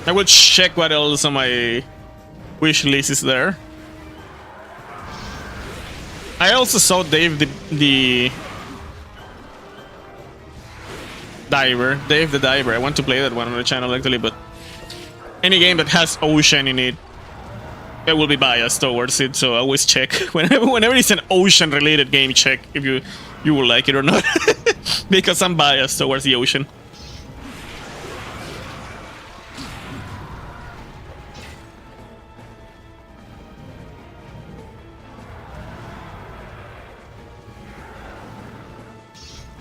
I will check what else on my wish list is there. I also saw Dave the Diver. Dave the Diver. I want to play that one on the channel actually, but any game that has ocean in it, I will be biased towards it. So I always check whenever it's an ocean related game. Check if you will like it or not, because I'm biased towards the ocean.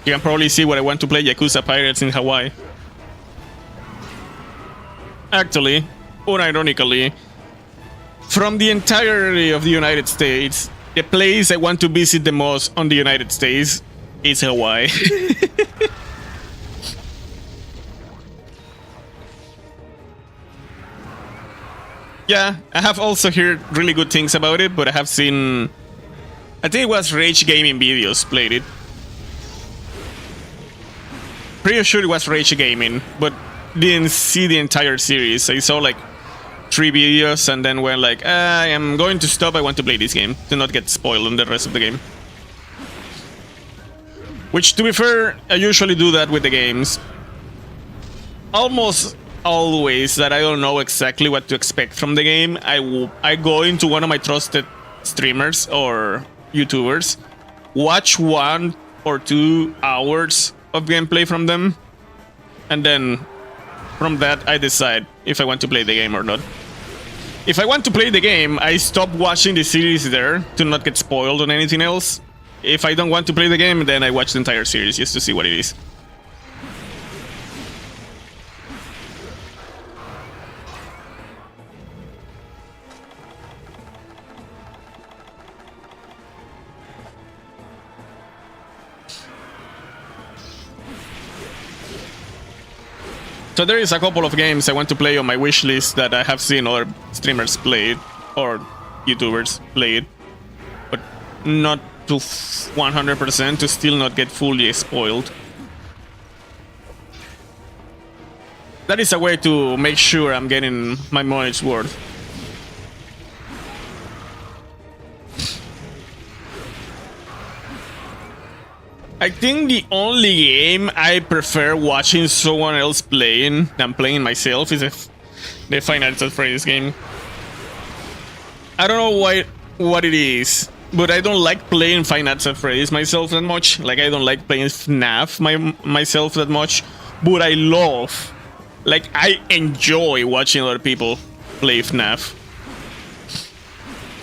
You can probably see what I want to play, Yakuza Pirates in Hawaii. Actually, unironically, from the entirety of the United States, the place I want to visit the most on the United States is Hawaii. Yeah, I have also heard really good things about it, but I have seen... I think it was Rage Gaming Videos played it. Pretty sure it was Rage Gaming, but didn't see the entire series. I saw like 3 videos and then went like, I am going to stop, I want to play this game, to not get spoiled on the rest of the game. Which, to be fair, I usually do that with the games. Almost always that I don't know exactly what to expect from the game, I go into one of my trusted streamers or YouTubers, watch 1 or 2 hours of gameplay from them, and then from that I decide if I want to play the game or not. If I want to play the game, I stop watching the series there to not get spoiled on anything else. If I don't want to play the game, then I watch the entire series just to see what it is. So there is a couple of games I want to play on my wish list that I have seen other streamers play or YouTubers play it, but not to 100% to still not get fully spoiled. That is a way to make sure I'm getting my money's worth. I think the only game I prefer watching someone else playing than playing myself is the Five Nights at Freddy's game. I don't know what it is, but I don't like playing Five Nights at Freddy's myself that much. Like, I don't like playing FNAF myself that much, but I love, like, I enjoy watching other people play FNAF.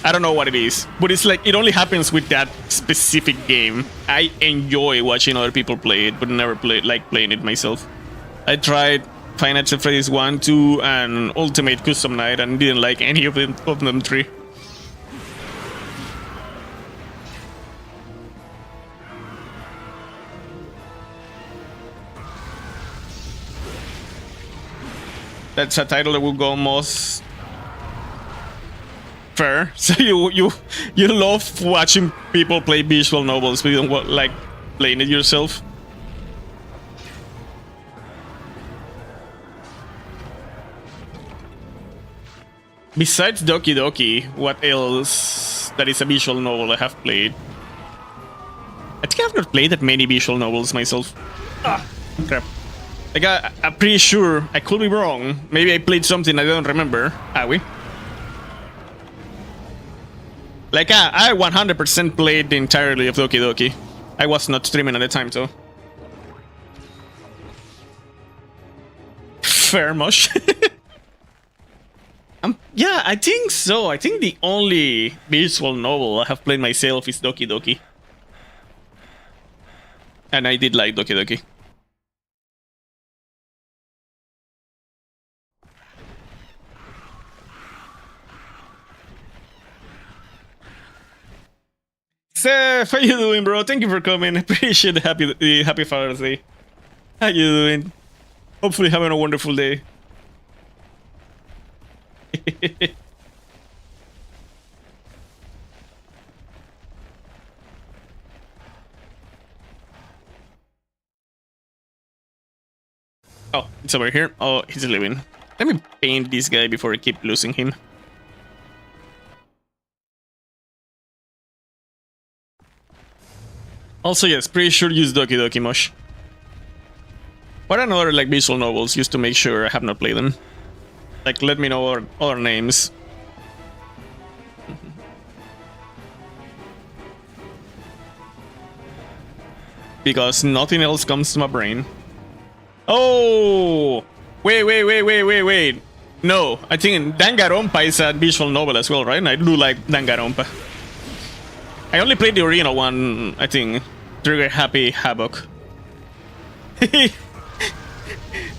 I don't know what it is, but it's like it only happens with that specific game. I enjoy watching other people play it, but never playing it myself. I tried Five Nights at Freddy's 1, 2, and Ultimate Custom Night, and didn't like any of them three. That's a title that will go most fair. So you love watching people play visual novels, but you don't like playing it yourself. Besides Doki Doki, what else that is a visual novel I have played? I think I've not played that many visual novels myself. Ah, crap. Like, I'm pretty sure, I could be wrong. Maybe I played something I don't remember. Are we? Like, I 100% played the entirety of Doki Doki. I was not streaming at the time, though. Fair much. Yeah, I think so. I think the only visual novel I have played myself is Doki Doki. And I did like Doki Doki. Seth, how you doing, bro? Thank you for coming. Appreciate the happy Father's Day. How you doing? Hopefully having a wonderful day. Oh, it's over here. Oh, he's leaving. Let me paint this guy before I keep losing him. Also, yes, pretty sure use Doki Doki Mosh. What another like visual novels just to make sure I have not played them? Like, let me know other names. Because nothing else comes to my brain. Oh! Wait. No, I think Danganronpa is a visual novel as well, right? And I do like Danganronpa. I only played the original one, I think. Trigger Happy Havoc.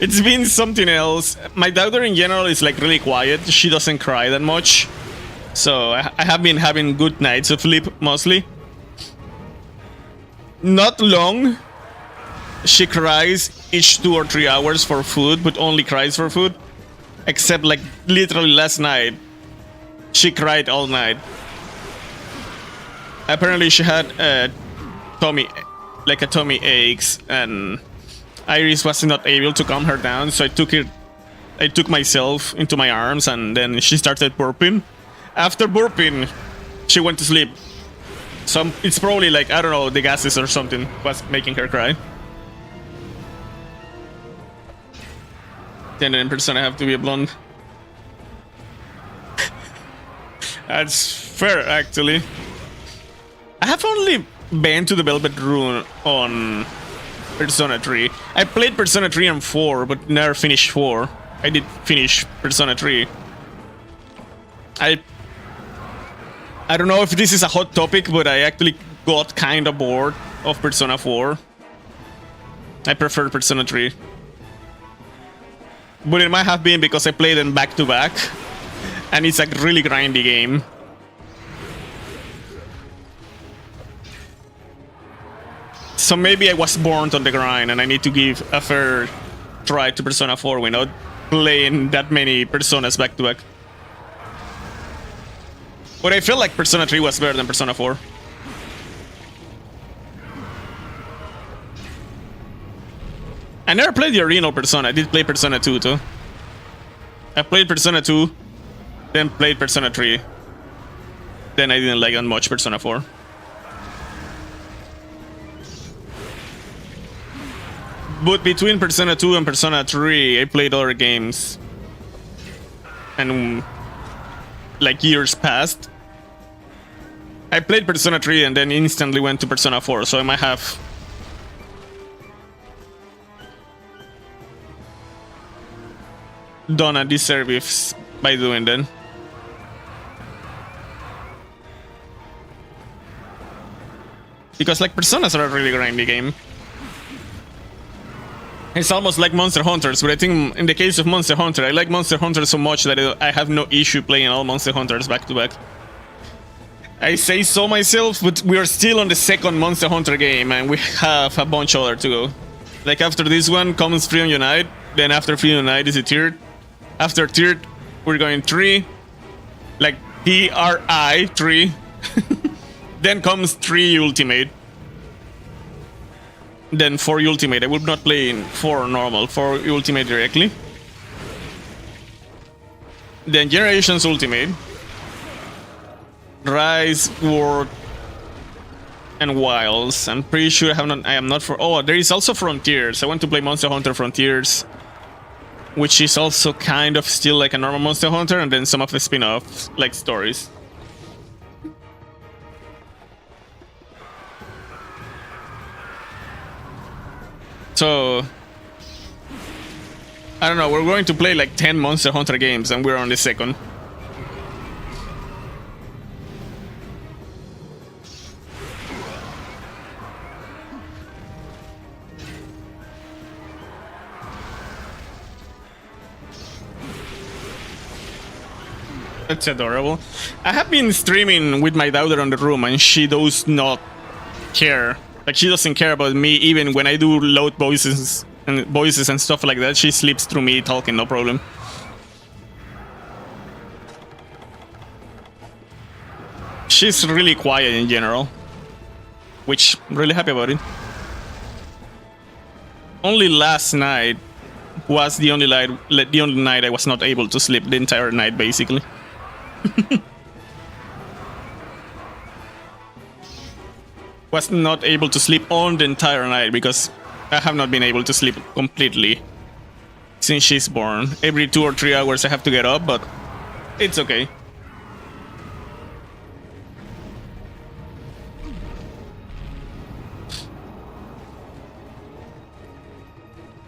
It's been something else. My daughter in general is like really quiet. She doesn't cry that much. So I have been having good nights of sleep mostly. Not long. She cries each 2 or 3 hours for food, but only cries for food. Except like literally last night. She cried all night. Apparently she had tummy aches, and Iris was not able to calm her down, so I took myself into my arms, and then she started burping. After burping, she went to sleep. So it's probably like, I don't know, the gases or something was making her cry. Then in person I have to be a blonde. That's fair, actually. I have only been to the Velvet Rune on Persona 3. I played Persona 3 and 4, but never finished 4. I did finish Persona 3. I don't know if this is a hot topic, but I actually got kind of bored of Persona 4. I prefer Persona 3. But it might have been because I played them back to back, and it's a really grindy game. So maybe I was born on the grind and I need to give a fair try to Persona 4 without playing that many Personas back to back. But I feel like Persona 3 was better than Persona 4. I never played the original Persona. I did play Persona 2 too. I played Persona 2, then played Persona 3. Then I didn't like that much Persona 4. But between Persona 2 and Persona 3, I played other games. And like years passed. I played Persona 3 and then instantly went to Persona 4, so I might have done a disservice by doing that. Because like Personas are a really grindy game. It's almost like Monster Hunters, but I think in the case of Monster Hunter, I like Monster Hunter so much that I have no issue playing all Monster Hunters back to back. I say so myself, but we are still on the second Monster Hunter game and we have a bunch other to go. Like after this one comes Freedom Unite, then after Freedom Unite is a tiered. After tiered, we're going 3, like TRI 3. Then comes 3 Ultimate. Then 4 Ultimate. I would not play in 4 normal, 4 Ultimate directly. Then Generations Ultimate. Rise, World, and Wilds. I'm pretty sure I am not for. Oh, there is also Frontiers. I want to play Monster Hunter Frontiers, which is also kind of still like a normal Monster Hunter, and then some of the spin-offs, like stories. So I don't know, we're going to play like 10 Monster Hunter games and we're on the second. That's adorable. I have been streaming with my daughter on the room and she does not care. Like she doesn't care about me even when I do loud voices and stuff like that. She sleeps through me talking, no problem. She's really quiet in general, which I'm really happy about it. Only last night was the only night I was not able to sleep the entire night, basically. Was not able to sleep on the entire night because I have not been able to sleep completely since she's born. Every 2 or 3 hours I have to get up, but it's okay.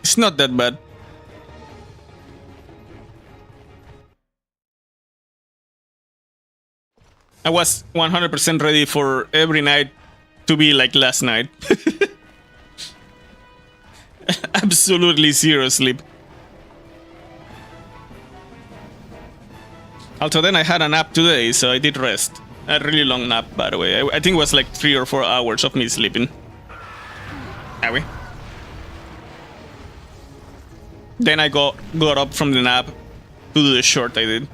It's not that bad. I was 100% ready for every night to be like last night. Absolutely zero sleep. Also then I had a nap today, so I did rest. A really long nap, by the way. I think it was like 3 or 4 hours of me sleeping. Anyway. Then I got up from the nap to do the short I did.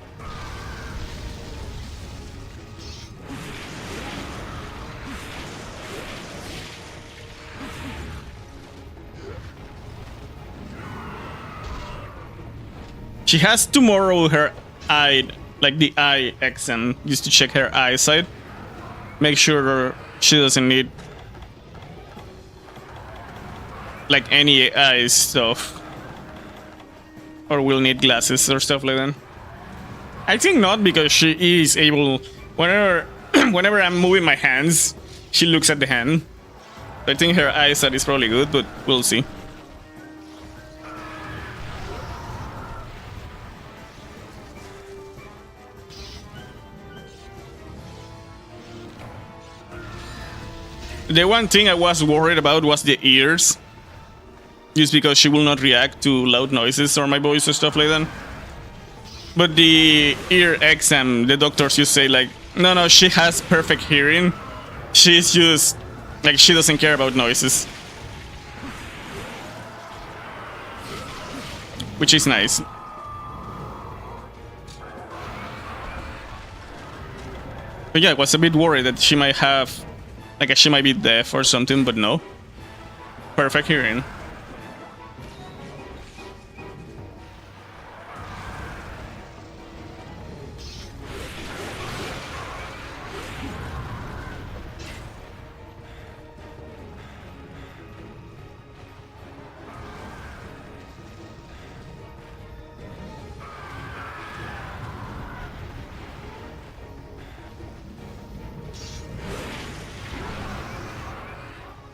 She has tomorrow her eye, like the eye exam, just to check her eyesight. Make sure she doesn't need like any eye stuff. Or will need glasses or stuff like that. I think not, because she is able, whenever I'm moving my hands, she looks at the hand. I think her eyesight is probably good, but we'll see. The one thing I was worried about was the ears. Just because she will not react to loud noises or my voice or stuff like that. But the ear exam, the doctors just say like, no, she has perfect hearing. She's just, like, she doesn't care about noises. which is nice. But yeah, I was a bit worried that she might have, like, she might be deaf or something, but no. Perfect hearing.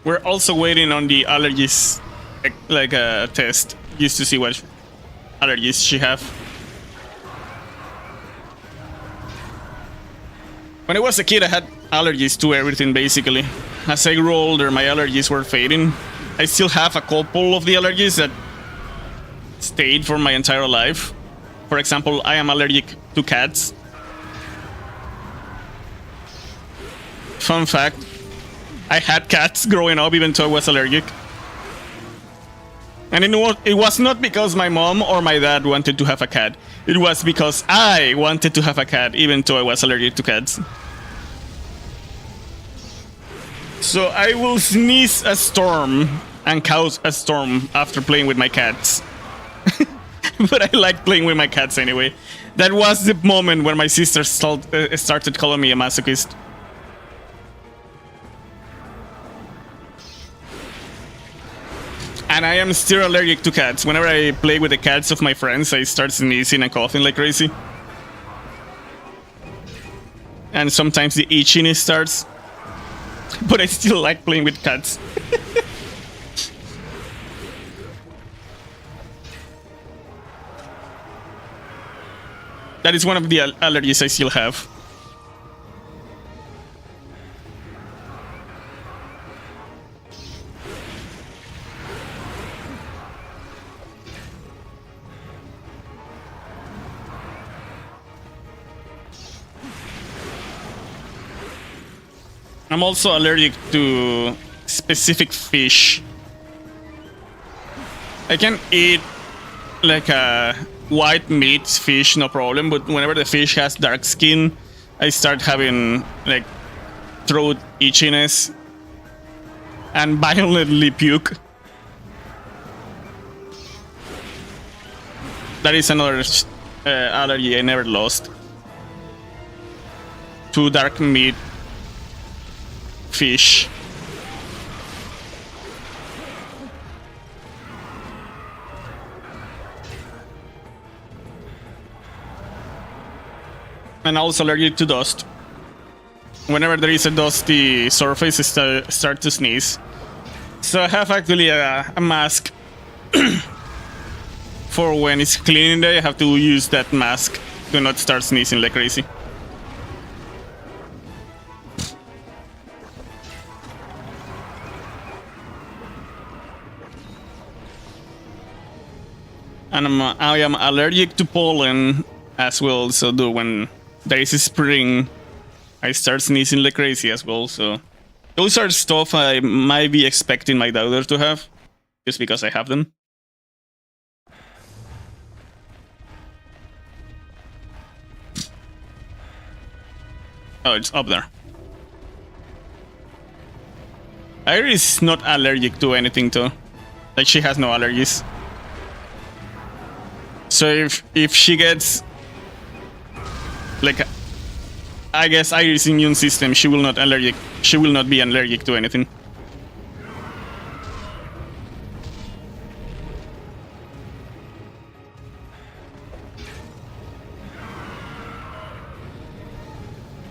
We're also waiting on the allergies, like a test, just to see what allergies she have. When I was a kid, I had allergies to everything, basically. As I grew older, my allergies were fading. I still have a couple of the allergies that stayed for my entire life. For example, I am allergic to cats. Fun fact. I had cats growing up even though I was allergic. And it was not because my mom or my dad wanted to have a cat. It was because I wanted to have a cat even though I was allergic to cats. So I will sneeze a storm and cause a storm after playing with my cats. But I like playing with my cats anyway. That was the moment when my sister started calling me a masochist. And I am still allergic to cats. Whenever I play with the cats of my friends, I start sneezing and coughing like crazy. And sometimes the itchiness starts. But I still like playing with cats. That is one of the allergies I still have. I'm also allergic to specific fish. I can eat like a white meat fish, no problem, but whenever the fish has dark skin, I start having like throat itchiness and violently puke. That is another allergy I never lost. To dark meat fish. And also allergic to dust. Whenever there is a dusty surface, I start to sneeze. So I have actually a mask for when it's cleaning day. I have to use that mask to not start sneezing like crazy. And I am allergic to pollen as well, so when there is spring, I start sneezing like crazy as well, so those are stuff I might be expecting my daughter to have, just because I have them. Oh, it's up there. Iris is not allergic to anything though. Like, she has no allergies. So if she gets, like, I guess Iris' immune system, she will not be allergic to anything.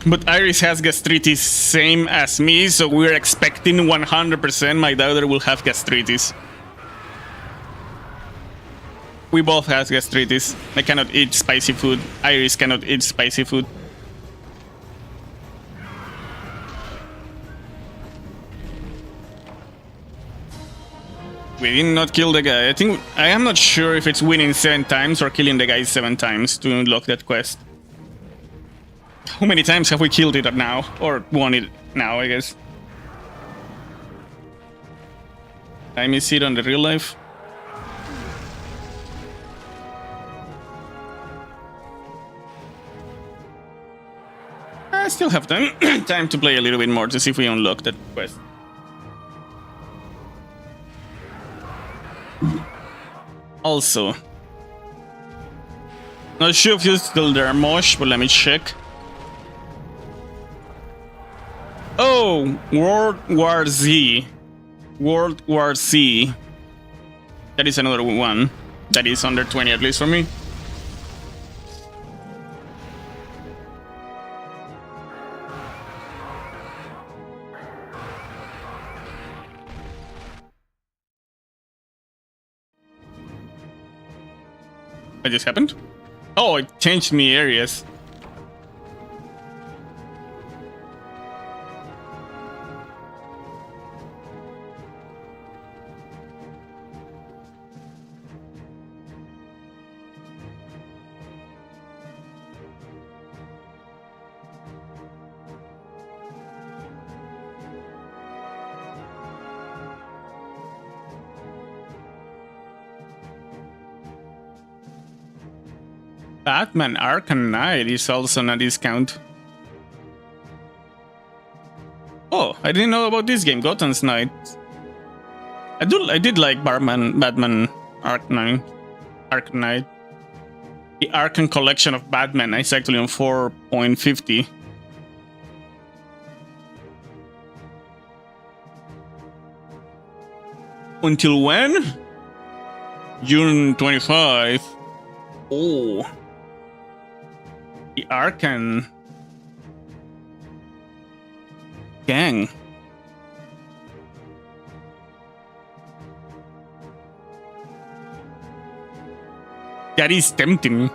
But Iris has gastritis, same as me, so we're expecting 100% my daughter will have gastritis. We both have gastritis. I cannot eat spicy food. Iris cannot eat spicy food. We did not kill the guy. I am not sure if it's winning 7 times or killing the guy 7 times to unlock that quest. How many times have we killed it now? Or won it now, I guess. I miss it on the real life. I still have time, time to play a little bit more to see if we unlock that quest. Also, not sure if you still there, Mosh, but let me check. Oh, World War Z. World War Z. That is another one. That is under 20 at least for me. What just happened? Oh, it changed me areas. Batman Arkham Knight is also on a discount. Oh, I didn't know about this game, Gotham's Knight. I did like Batman Arkham Knight. The Arkham collection of Batman is actually on 4.50. Until when? June 25. Oh. The Arkham gang. That is tempting.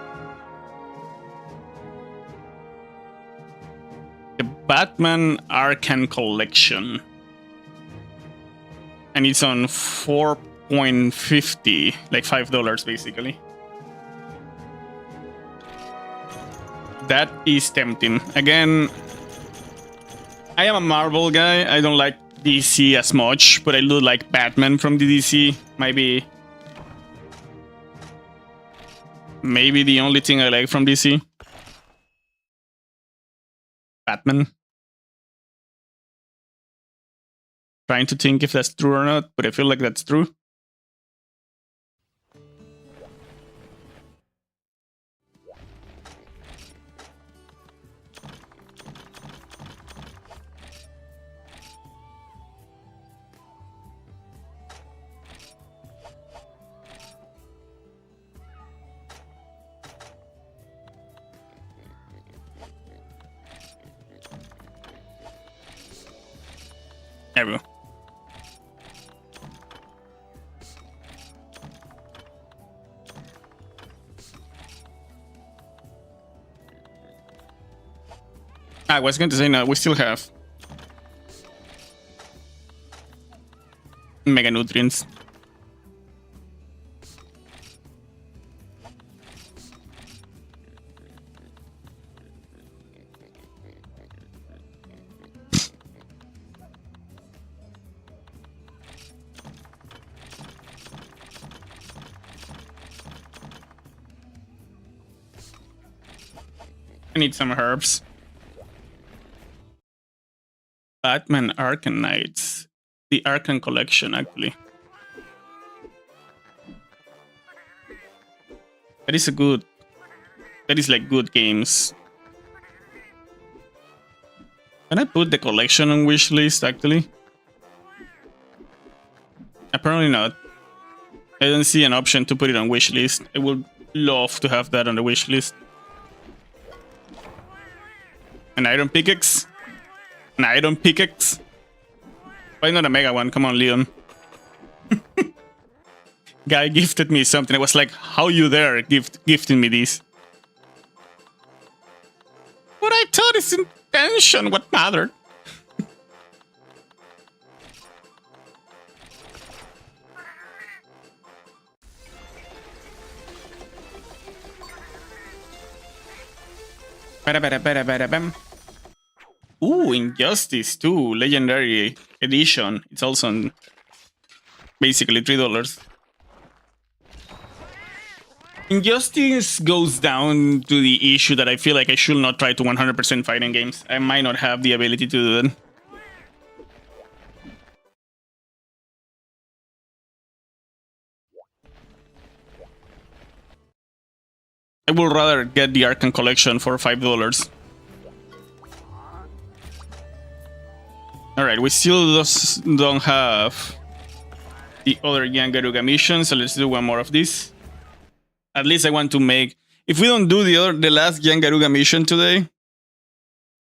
The Batman Arkham collection. And it's on 4.50, like $5 basically. That is tempting. Again, I am a Marvel guy. I don't like DC as much, but I do like Batman from the DC. Maybe the only thing I like from DC. Batman. Trying to think if that's true or not, but I feel like that's true. There we go. I was going to say, no, we still have mega nutrients. I need some herbs. Batman Arkham Knights. The Arkham collection, actually. That is like good games. Can I put the collection on wishlist, actually? Apparently not. I don't see an option to put it on wishlist. I would love to have that on the wishlist. An iron pickaxe? An iron pickaxe? Why not a mega one? Come on, Leon. Guy gifted me something. I was like, how you there gifting me this? But I thought it's intention what mattered. Bam. Ooh, Injustice 2, Legendary Edition. It's also on basically $3. Injustice goes down to the issue that I feel like I should not try to 100% fighting games. I might not have the ability to do that. I would rather get the Arkham Collection for $5. Alright, we still don't have the other Yangaruga mission, so let's do one more of this. At least I want to make... If we don't do the last Yangaruga mission today,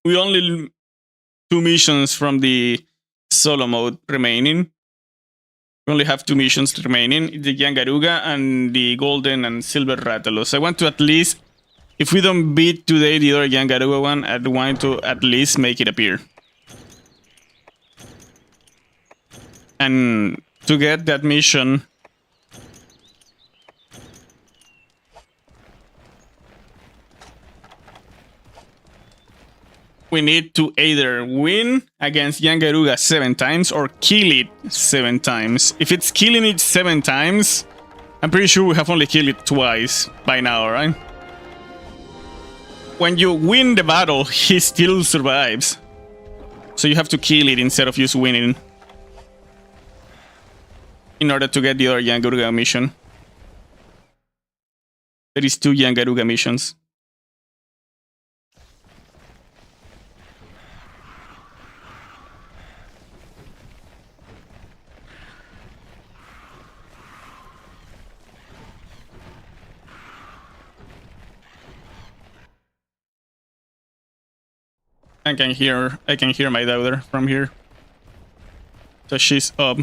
we only 2 missions from the solo mode remaining. We only have 2 missions remaining, the Yangaruga and the Golden and Silver Rathalos. I want to at least, if we don't beat today the other Yangaruga one, I want to at least make it appear. And to get that mission, we need to either win against Yangaruga 7 times or kill it 7 times. If it's killing it 7 times, I'm pretty sure we have only killed it twice by now, right? When you win the battle, he still survives. So you have to kill it instead of just winning, in order to get the other Yangaruga mission. There is 2 Yangaruga missions. I can hear my daughter from here. So she's up.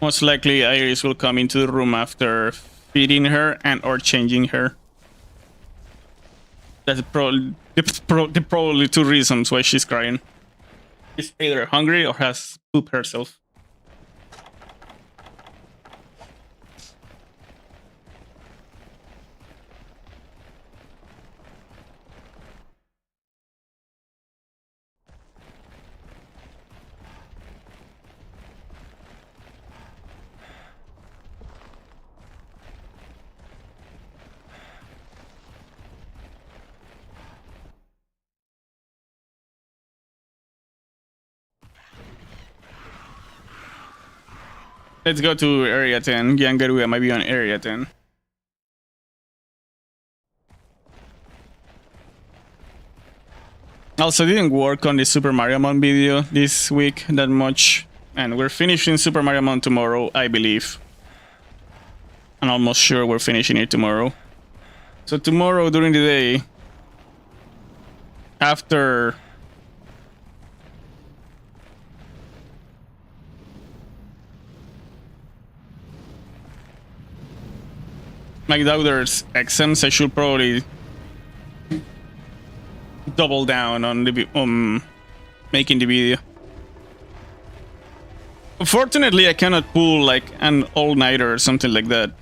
Most likely Iris will come into the room after feeding her and or changing her. That's probably 2 reasons why she's crying. She's either hungry or has pooped herself. Let's go to area 10. Yangaruga might be on area 10. Also, didn't work on the Super Mario Mon video this week that much. And we're finishing Super Mario Mon tomorrow, I believe. I'm almost sure we're finishing it tomorrow. So tomorrow during the day, after... my daughter's exams, I should probably double down on the making the video. Unfortunately, I cannot pull like an all-nighter or something like that,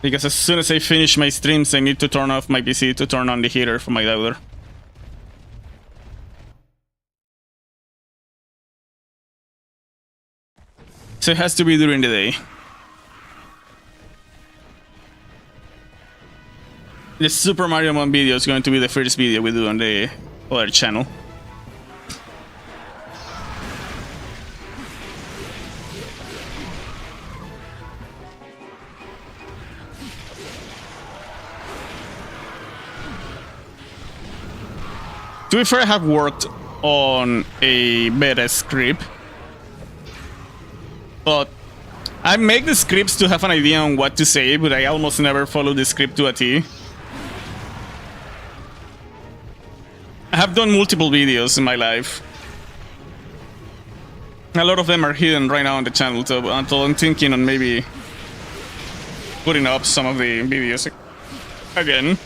because as soon as I finish my streams, I need to turn off my PC to turn on the heater for my daughter. So it has to be during the day. The Super Mario Mon video is going to be the first video we do on the other channel. To be fair, I have worked on a beta script, but I make the scripts to have an idea on what to say, but I almost never follow the script to a T. I have done multiple videos in my life. A lot of them are hidden right now on the channel, so until I'm thinking on maybe putting up some of the videos again.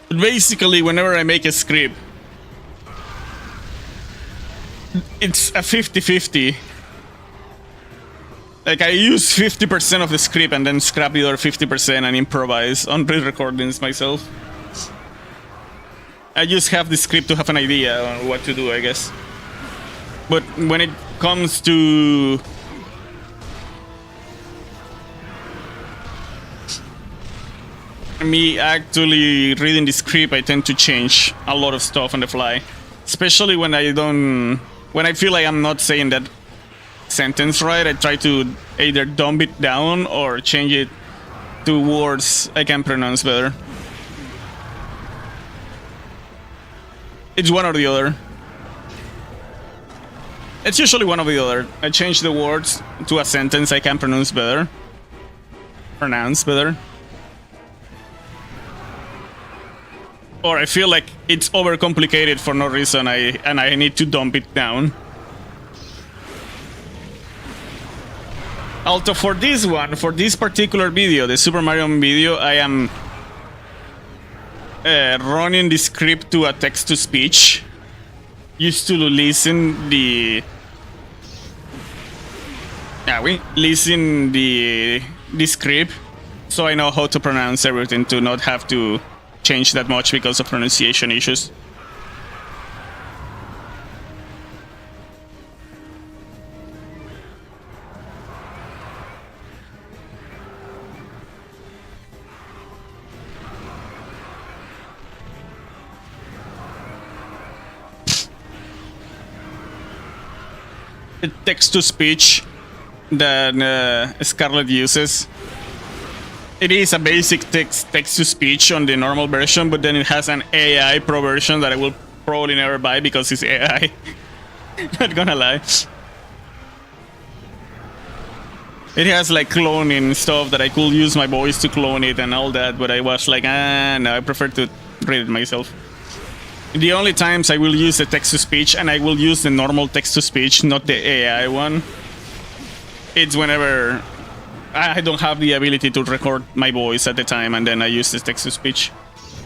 But basically, whenever I make a script, it's a 50-50. Like, I use 50% of the script and then scrap the other 50% and improvise on pre-recordings myself. I just have the script to have an idea on what to do, I guess. But when it comes to me actually reading the script, I tend to change a lot of stuff on the fly, especially when I feel like I'm not saying that sentence right. I try to either dumb it down or change it to words I can pronounce better. It's one or the other. It's usually one or the other. I change the words to a sentence I can pronounce better. Or I feel like it's overcomplicated for no reason, and I need to dump it down. Also, for this particular video, the Super Mario video, I am running the script to a text-to-speech. Used to listen the script, so I know how to pronounce everything to not have to change that much because of pronunciation issues. The text-to-speech that Scarlet uses. It is a basic text-to-speech on the normal version, but then it has an AI Pro version that I will probably never buy because it's AI. Not gonna lie. It has like cloning stuff that I could use my voice to clone it and all that, but I was like, no, I prefer to read it myself. The only times I will use the text-to-speech, and I will use the normal text-to-speech, not the AI one, it's whenever I don't have the ability to record my voice at the time, and then I use the text-to-speech.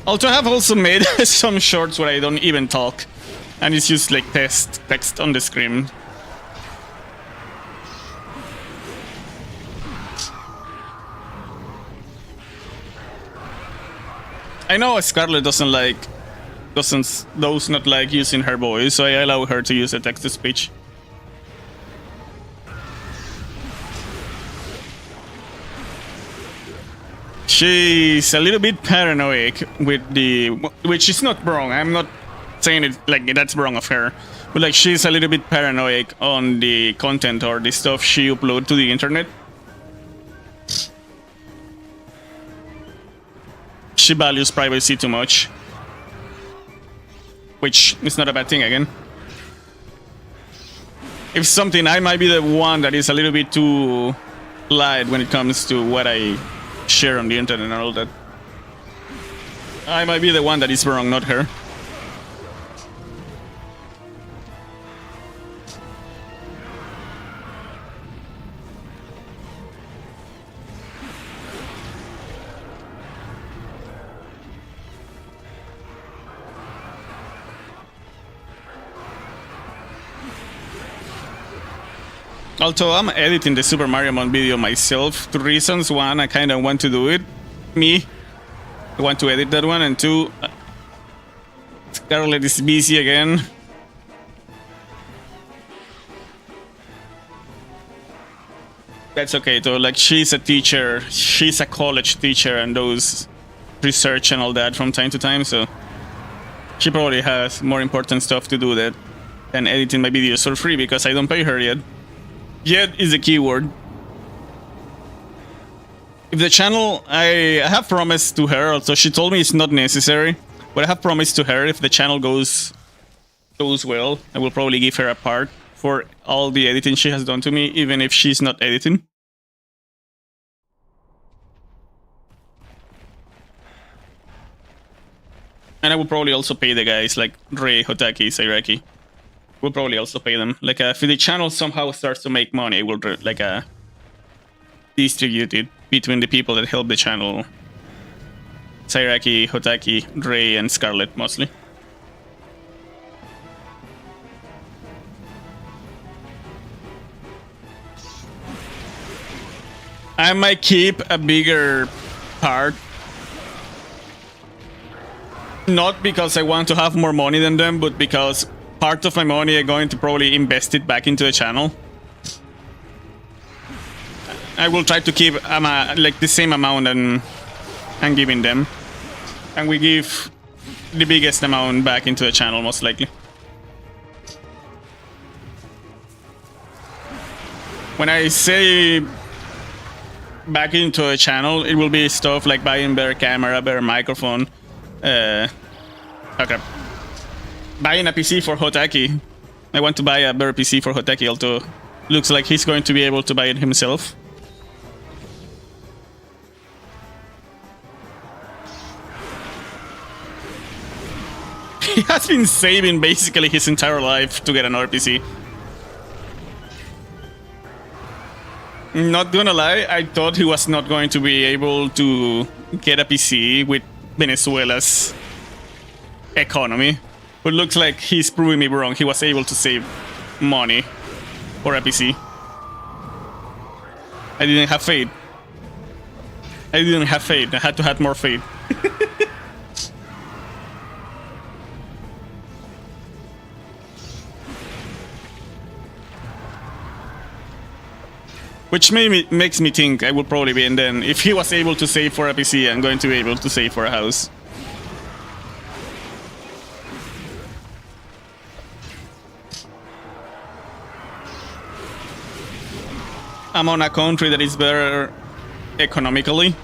Also, I have also made some shorts where I don't even talk, and it's just like text on the screen. I know Scarlett does not like using her voice, so I allow her to use the text-to-speech. She's a little bit paranoid with which is not wrong. I'm not saying it like that's wrong of her, but like she's a little bit paranoid on the content or the stuff she uploads to the internet. She values privacy too much. Which is not a bad thing again. If something, I might be the one that is a little bit too light when it comes to what I share on the internet and all that. I might be the one that is wrong, not her. Also, I'm editing the Super Mario Mon video myself. 2 reasons. 1, I kind of want to do it. I want to edit that one. And 2, Scarlett is busy again. That's okay though, like she's a teacher. She's a college teacher and does research and all that from time to time, so she probably has more important stuff to do than editing my videos for free because I don't pay her yet. Yet is a keyword. If the channel, I have promised to her, also she told me it's not necessary, but I have promised to her if the channel goes well, I will probably give her a part for all the editing she has done to me, even if she's not editing. And I will probably also pay the guys like Ray, Hotaki, Sairaki. We'll probably also pay them. Like if the channel somehow starts to make money, we'll like distribute it between the people that help the channel. Sairaki, Hotaki, Ray, and Scarlett mostly. I might keep a bigger part. Not because I want to have more money than them, but because part of my money I'm going to probably invest it back into the channel. I will try to keep like the same amount and and giving them. And we give the biggest amount back into the channel, most likely. When I say back into a channel, it will be stuff like buying better camera, better microphone, okay, buying a PC for Hotaki. I want to buy a better PC for Hotaki, although looks like he's going to be able to buy it himself. He has been saving basically his entire life to get an PC. Not gonna lie, I thought he was not going to be able to get a PC with Venezuela's economy. But looks like he's proving me wrong. He was able to save money for a PC. I didn't have faith. I had to have more faith. Which makes me think I would probably be, and then if he was able to save for a PC, I'm going to be able to save for a house. I'm on a country that is better economically,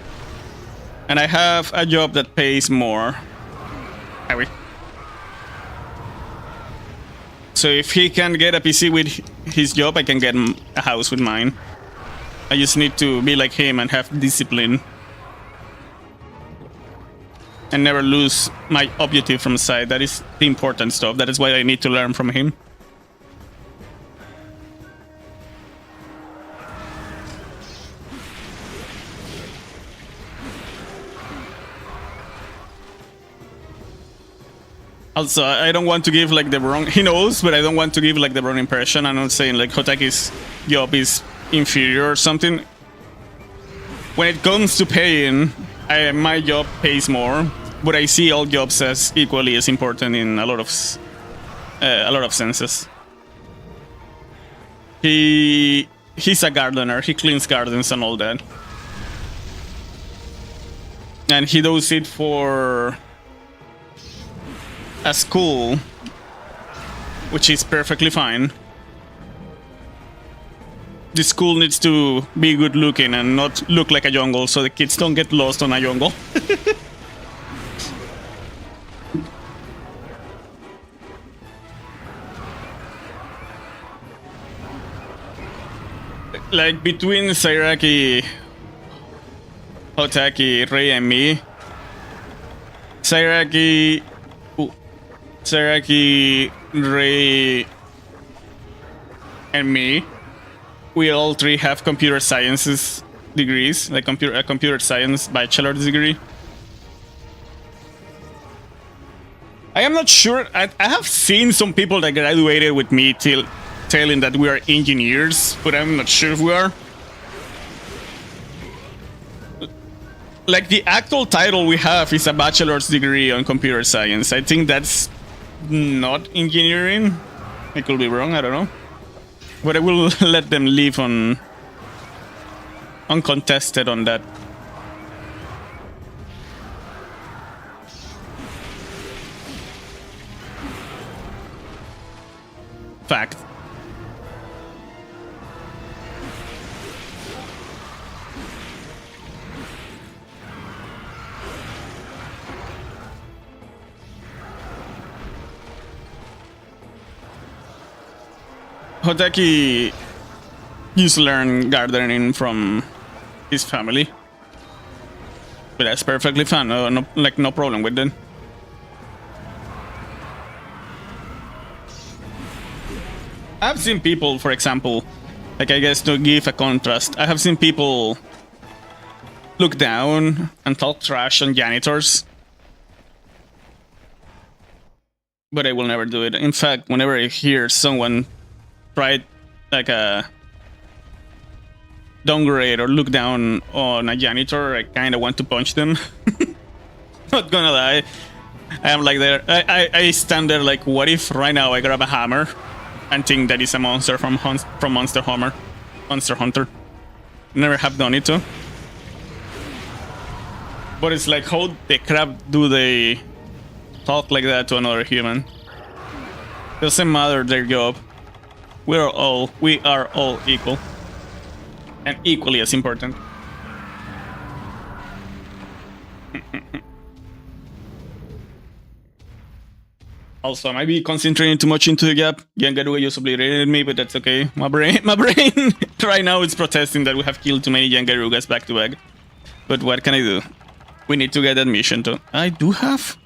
and I have a job that pays more. So if he can get a PC with his job, I can get a house with mine. I just need to be like him and have discipline. And never lose my objective from sight. That is the important stuff. That is what I need to learn from him. Also, I don't want to give like the wrong... He knows, but I don't want to give like the wrong impression. I'm not saying like Hotaki's job is inferior or something. When it comes to paying, my job pays more, but I see all jobs as equally as important in a lot of senses. He's a gardener. He cleans gardens and all that, and he does it for a school, which is perfectly fine. The school needs to be good looking and not look like a jungle, so the kids don't get lost on a jungle. Like between Sairaki, Hotaki, Rei, and me, Sairaki, Rei, and me, we all three have computer sciences degrees, like a computer science bachelor's degree. I am not sure. I have seen some people that graduated with me telling that we are engineers, but I'm not sure if we are. Like the actual title we have is a bachelor's degree on computer science. I think that's not engineering. I could be wrong, I don't know. But I will let them live uncontested on that. Fact. Hotaki used to learn gardening from his family, but that's perfectly fine. No problem with it. I've seen people, for example, like I guess to give a contrast, I have seen people look down and talk trash on janitors, but I will never do it. In fact, whenever I hear someone try like a downgrade or look down on a janitor, I kind of want to punch them. Not gonna lie, I am like there. I stand there like, what if right now I grab a hammer and think that is a monster from Monster Hunter? Never have done it too. But it's like, how the crap do they talk like that to another human? Doesn't matter their job. We are all equal. And equally as important. Also, I might be concentrating too much into the gap. Yangaruga just obliterated me, but that's okay. My brain right now is protesting that we have killed too many Yangarugas back to back. But what can I do? We need to get that mission too. I do have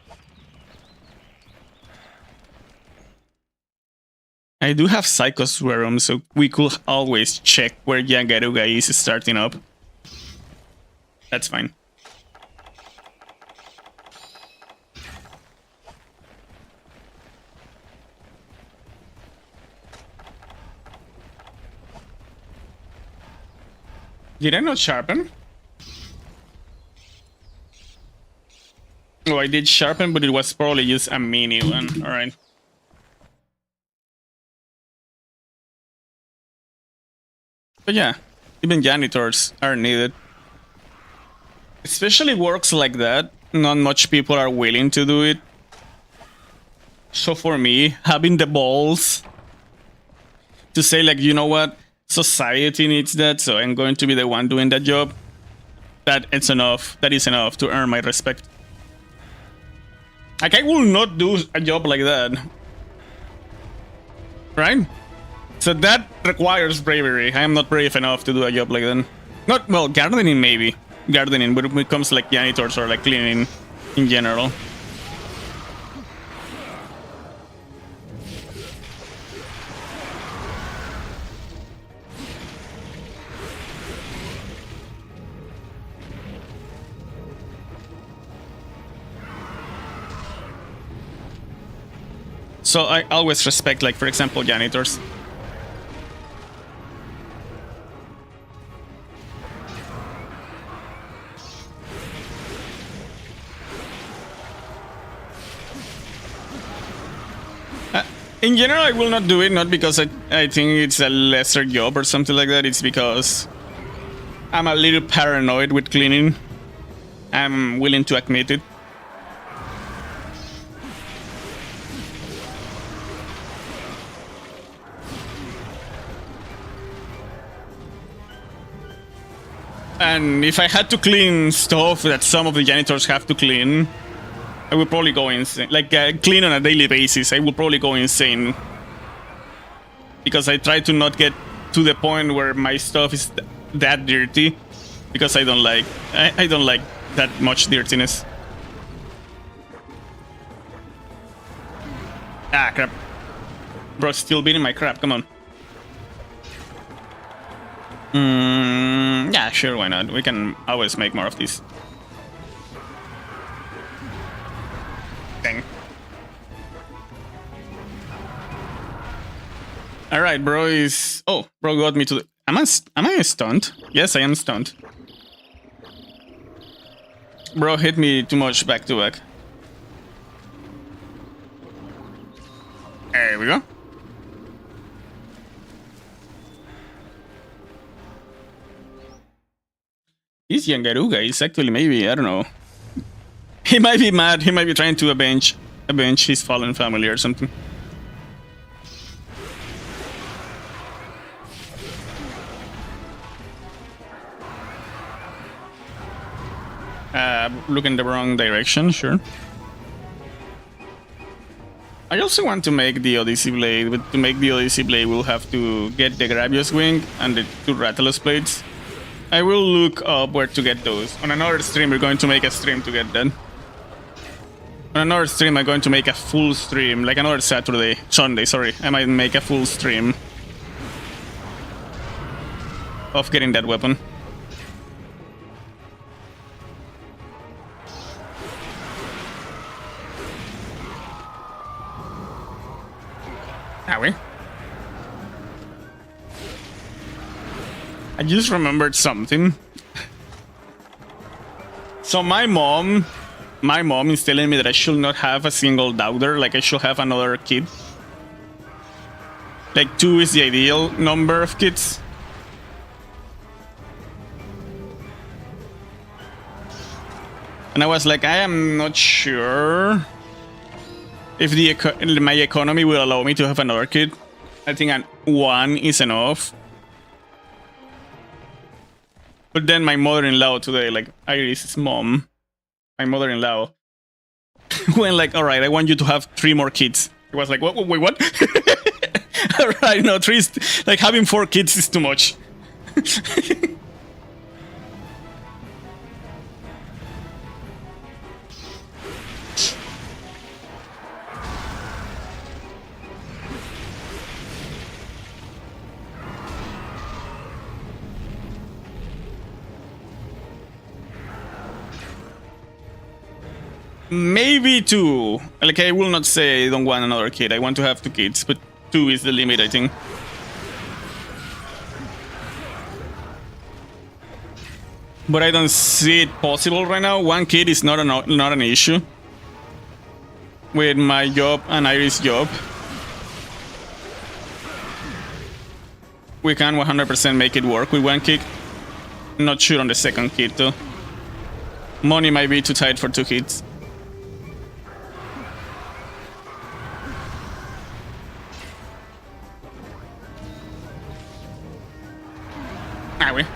Psycho's Room, so we could always check where Yangaruga is starting up. That's fine. Did I not sharpen? Oh, I did sharpen, but it was probably just a mini one. Alright. But yeah, even janitors are needed. Especially works like that, not much people are willing to do it. So for me, having the balls to say like, you know what, society needs that, so I'm going to be the one doing that job. That is enough to earn my respect. Like, I will not do a job like that. Right? So that requires bravery. I am not brave enough to do a job like that. Not, well, gardening maybe. Gardening, but when it comes to like janitors or like cleaning in general. So I always respect, like, for example, janitors. In general, I will not do it, not because I think it's a lesser job or something like that. It's because I'm a little paranoid with cleaning. I'm willing to admit it. And if I had to clean stuff that some of the janitors have to clean, I would probably go insane. Like, clean on a daily basis, I would probably go insane. Because I try to not get to the point where my stuff is that dirty. Because I don't like that much dirtiness. Ah, crap. Bro, still beating my crap, come on. Yeah, sure, why not? We can always make more of these. Dang. Alright, bro is... Oh, bro got me to the... Am I stunned? Yes, I am stunned. Bro hit me too much back to back. There we go. This Yangaruga is actually maybe, I don't know. He might be mad, he might be trying to avenge his fallen family or something. Look in the wrong direction, sure. I also want to make the Odyssey Blade, but to make the Odyssey Blade we'll have to get the Gravios Wing and the 2 Rathalos Blades. I will look up where to get those. On another stream, we're going to make a stream to get that. On another stream, I'm going to make a full stream, like another Sunday, sorry. I might make a full stream of getting that weapon. Are we? I just remembered something. So my mom is telling me that I should not have a single daughter, like I should have another kid. Like 2 is the ideal number of kids. And I was like, I am not sure if my economy will allow me to have another kid. I think one is enough. But then my mother-in-law today, like Iris' mom, my mother-in-law, went like, all right, I want you to have 3 more kids. It was like, what? Wait, what? All right, no, 3 is, like having 4 kids is too much. Maybe 2. Like, I will not say I don't want another kid. I want to have 2 kids, but 2 is the limit, I think. But I don't see it possible right now. 1 kid is not an issue. With my job and Iris' job, we can 100% make it work with 1 kid. Not sure on the 2nd kid, though. Money might be too tight for 2 kids. Anyway.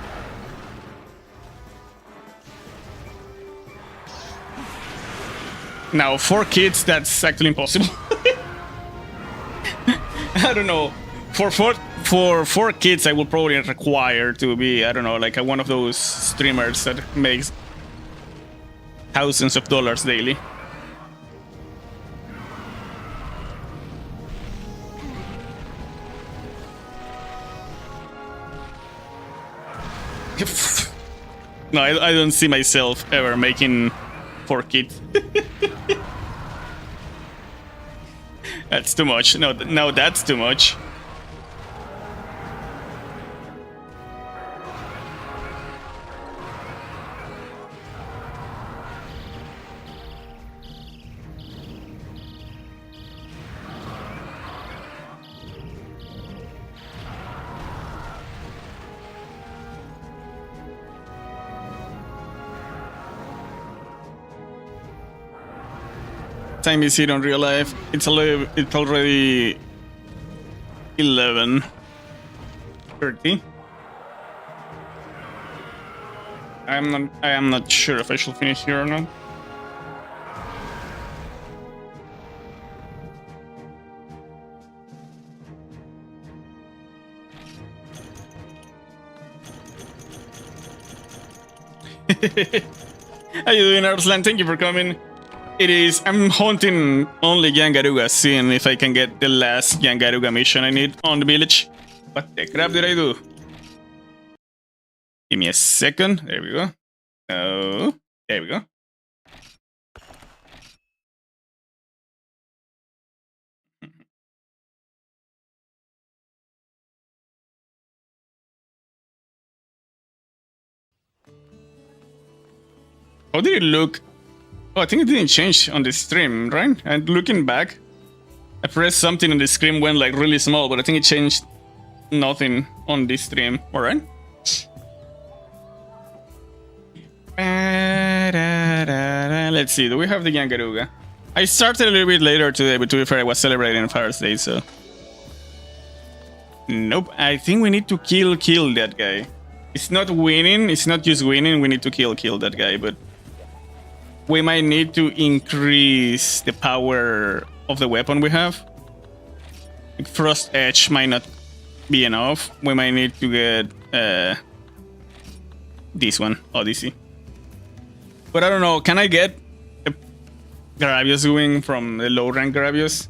Now, 4 kids, that's actually impossible. I don't know. For 4 kids, I will probably require to be, I don't know, like one of those streamers that makes thousands of dollars daily. No, I don't see myself ever making 4 kids. That's too much. No, that's too much. Time is it on real life? It's already 11:30. I am not sure if I shall finish here or not. How you doing, Arslan? Thank you for coming. It is. I'm hunting only Yangaruga, seeing if I can get the last Yangaruga mission I need on the village. What the crap did I do? Give me a second. There we go. Oh, there we go. How did it look? Oh, I think it didn't change on the stream, right? And looking back, I pressed something and the screen went like really small, but I think it changed nothing on this stream. Alright. Let's see, do we have the Yangaruga? I started a little bit later today, but to be fair, I was celebrating Father's Day, so... Nope, I think we need to kill that guy. It's not winning, it's not just winning, we need to kill that guy, but... We might need to increase the power of the weapon we have. Like Frost Edge might not be enough. We might need to get this one, Odyssey. But I don't know, can I get a Gravius wing from the low rank Gravius?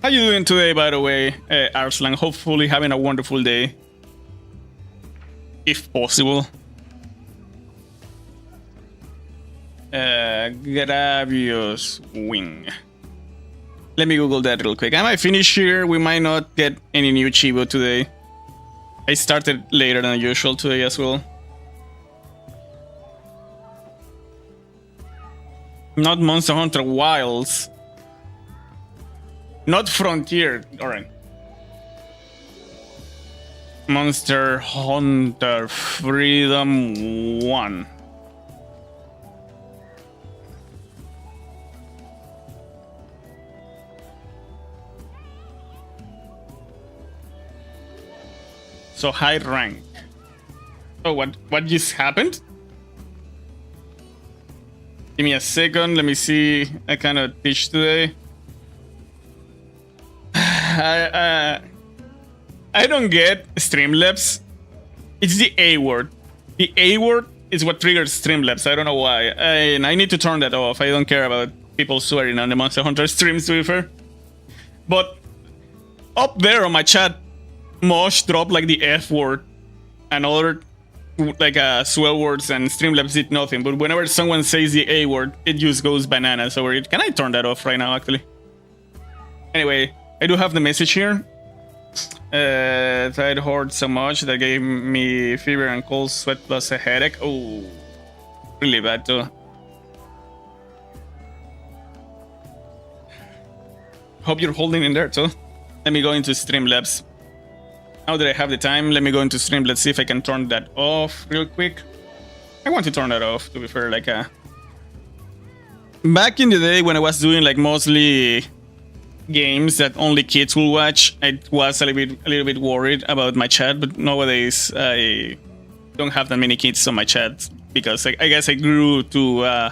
How you doing today, by the way, Arslan? Hopefully having a wonderful day. If possible. Gravius wing. Let me Google that real quick. I might finish here. We might not get any new Cheevo today. I started later than usual today as well. Not Monster Hunter Wilds. Not Frontier. Alright. Monster Hunter Freedom 1. So high rank. Oh, what just happened? Give me a second. Let me see. I cannot teach today. I don't get Streamlabs. It's the A word. The A word is what triggers Streamlabs. I don't know why. And I need to turn that off. I don't care about people swearing on the Monster Hunter streams, to be fair. But up there on my chat, Mosh dropped like the F word and other like swear words, and Streamlabs did nothing. But whenever someone says the A word, it just goes bananas over it. Can I turn that off right now, actually? Anyway, I do have the message here. That hurt so much that gave me fever and cold sweat plus a headache. Oh, really bad too. Hope you're holding in there too. Let me go into Streamlabs. Now that I have the time, let me go into Streamlabs, see if I can turn that off real quick. I want to turn that off, to be fair. Like back in the day when I was doing like mostly games that only kids will watch, I was a little bit worried about my chat, but nowadays I don't have that many kids on my chat because I guess I grew to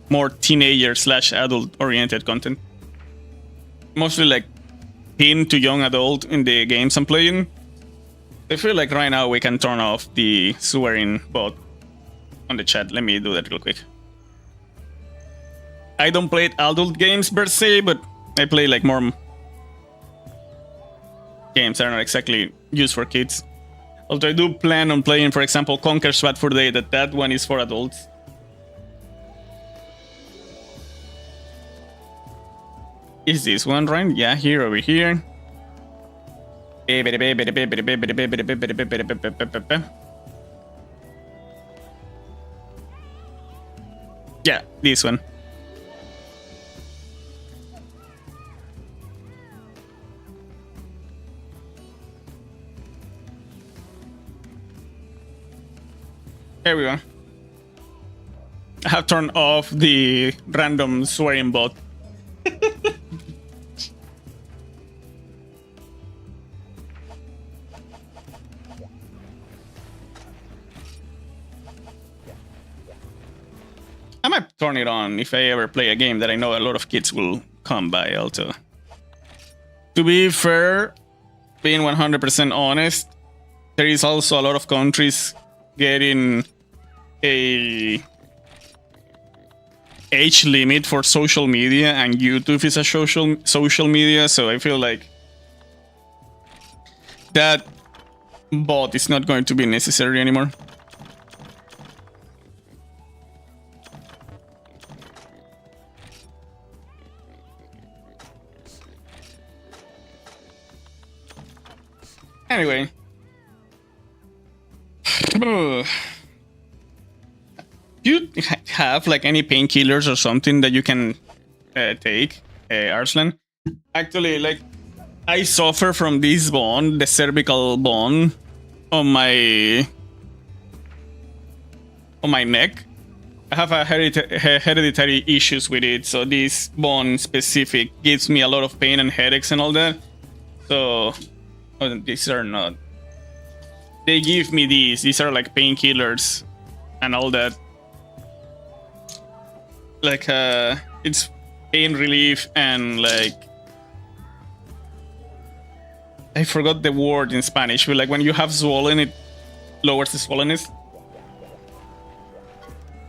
more teenager / adult oriented content. Mostly like teen to young adult in the games I'm playing. I feel like right now we can turn off the swearing bot on the chat. Let me do that real quick. I don't play adult games per se, but I play like more games that are not exactly used for kids. Although I do plan on playing, for example, Conquer Bad Fur Day, that one is for adults. Is this one right? Yeah, here, over here. Yeah, this one. There we go. I have turned off the random swearing bot. I might turn it on if I ever play a game that I know a lot of kids will come by also. To be fair, being 100% honest, there is also a lot of countries getting a age limit for social media, and YouTube is a social media, so I feel like that bot is not going to be necessary anymore. Anyway. Do you have like any painkillers or something that you can take, Arslan? Actually, like, I suffer from this bone, the cervical bone on my neck. I have a hereditary issues with it, so this bone specific gives me a lot of pain and headaches and all that. So these are not. They give me these. These are like painkillers and all that. Like it's pain relief and like I forgot the word in Spanish, but like when you have swollen, it lowers the swollenness.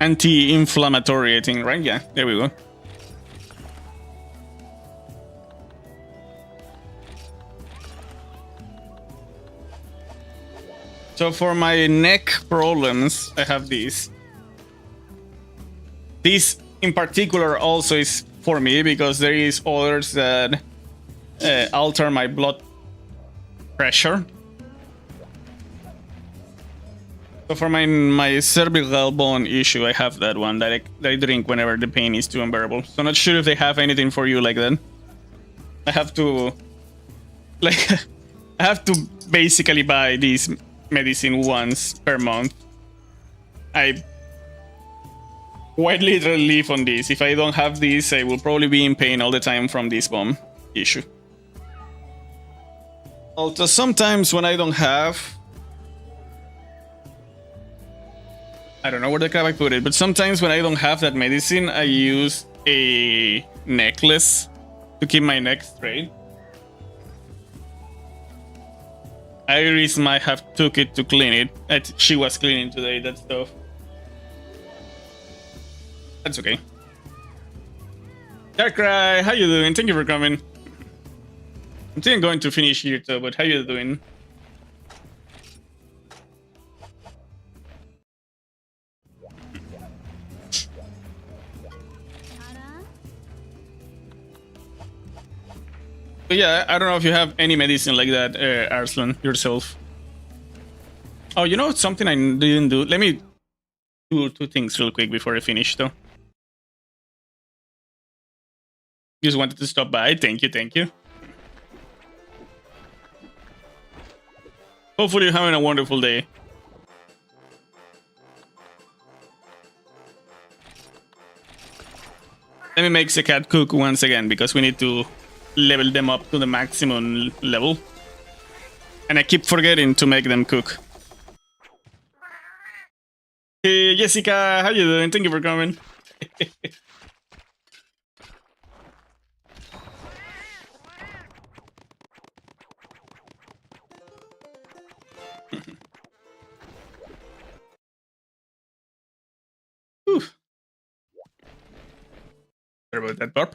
Anti-inflammatory, I think, right? Yeah, there we go. So for my neck problems, I have these. This in particular also is for me because there is others that alter my blood pressure. So for my cervical bone issue, I have that one that I drink whenever the pain is too unbearable. So not sure if they have anything for you like that. I have to, like, I have to basically buy this medicine once per month. I quite literally live on this. If I don't have this, I will probably be in pain all the time from this bomb issue. Also, sometimes when I don't have... I don't know where the crap I put it, but sometimes when I don't have that medicine, I use a necklace to keep my neck straight. Iris might have took it to clean it. She was cleaning today, that stuff. That's okay. Darkrai, how you doing? Thank you for coming. I'm still going to finish here too, but how you doing? But yeah, I don't know if you have any medicine like that, Arslan, yourself. Oh, you know something I didn't do? Let me do two things real quick before I finish, though. Just wanted to stop by. Thank you, thank you. Hopefully you're having a wonderful day. Let me make the cat cook once again, because we need to level them up to the maximum level. And I keep forgetting to make them cook. Hey, Jessica, how you doing? Thank you for coming. Sorry about that burp.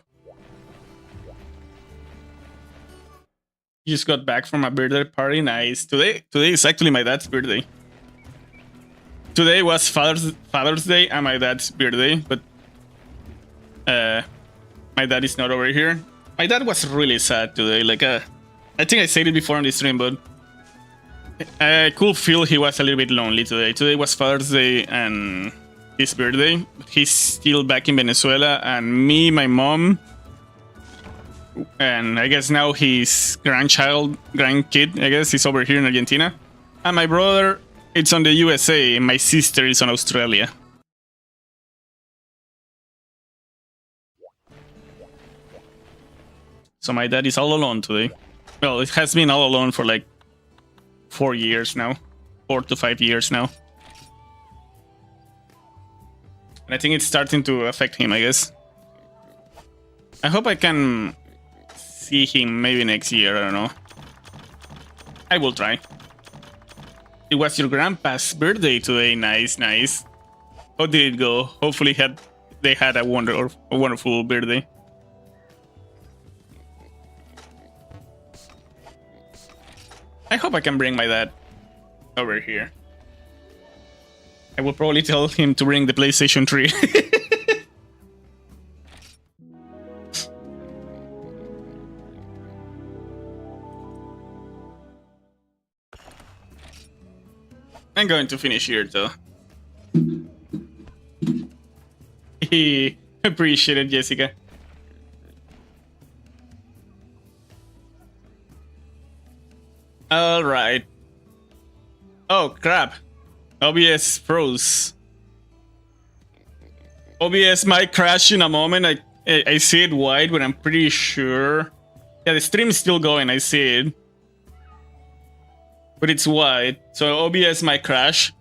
You just got back from a birthday party. Nice. Today is actually my dad's birthday. Today was Father's Day and my dad's birthday, but my dad is not over here. My dad was really sad today. Like I think I said it before on the stream, but I could feel he was a little bit lonely today. Today was Father's Day and his birthday. He's still back in Venezuela, and me, my mom, and I guess now his grandkid, I guess, is over here in Argentina. And my brother, it's on the USA, and my sister is on Australia. So my dad is all alone today. Well, it has been all alone for like 4 years now. 4 to 5 years now. And I think it's starting to affect him, I guess. I hope I can see him maybe next year, I don't know. I will try. It was your grandpa's birthday today. Nice, nice. How did it go? Hopefully they had a wonderful birthday. I hope I can bring my dad over here. I will probably tell him to bring the PlayStation 3. I'm going to finish here though. Appreciate it, Jessica. All right. Oh crap. OBS froze. OBS might crash in a moment. I see it white, but I'm pretty sure. Yeah, the stream's still going. I see it. But it's white, so OBS might crash.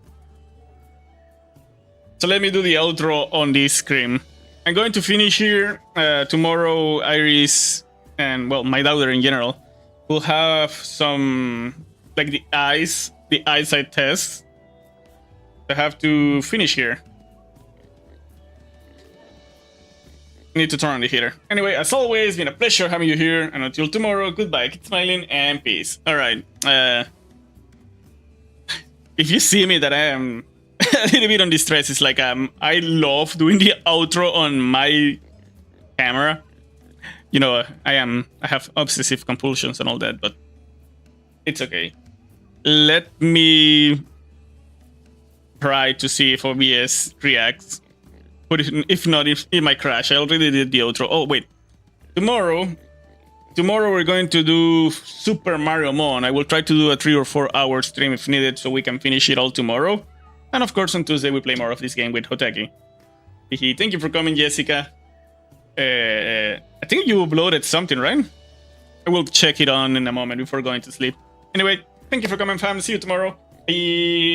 So let me do the outro on this screen. I'm going to finish here. Tomorrow, Iris and, well, my daughter in general will have some, like the eyesight tests. I have to finish here. Need to turn on the heater. Anyway, as always, it's been a pleasure having you here. And until tomorrow, goodbye, keep smiling, and peace. Alright. If you see me that I am a little bit on distress, it's like I love doing the outro on my camera. You know, I have obsessive compulsions and all that, but it's okay. Let me try to see if OBS reacts. But if not, it might crash. I already did the outro. Oh, wait. Tomorrow, tomorrow we're going to do Super Mario Mon. I will try to do a 3 or 4 hour stream if needed so we can finish it all tomorrow. And of course on Tuesday we play more of this game with Hoteki. Thank you for coming, Jessica. I think you uploaded something, right? I will check it on in a moment before going to sleep. Anyway, thank you for coming, fam. See you tomorrow. Bye.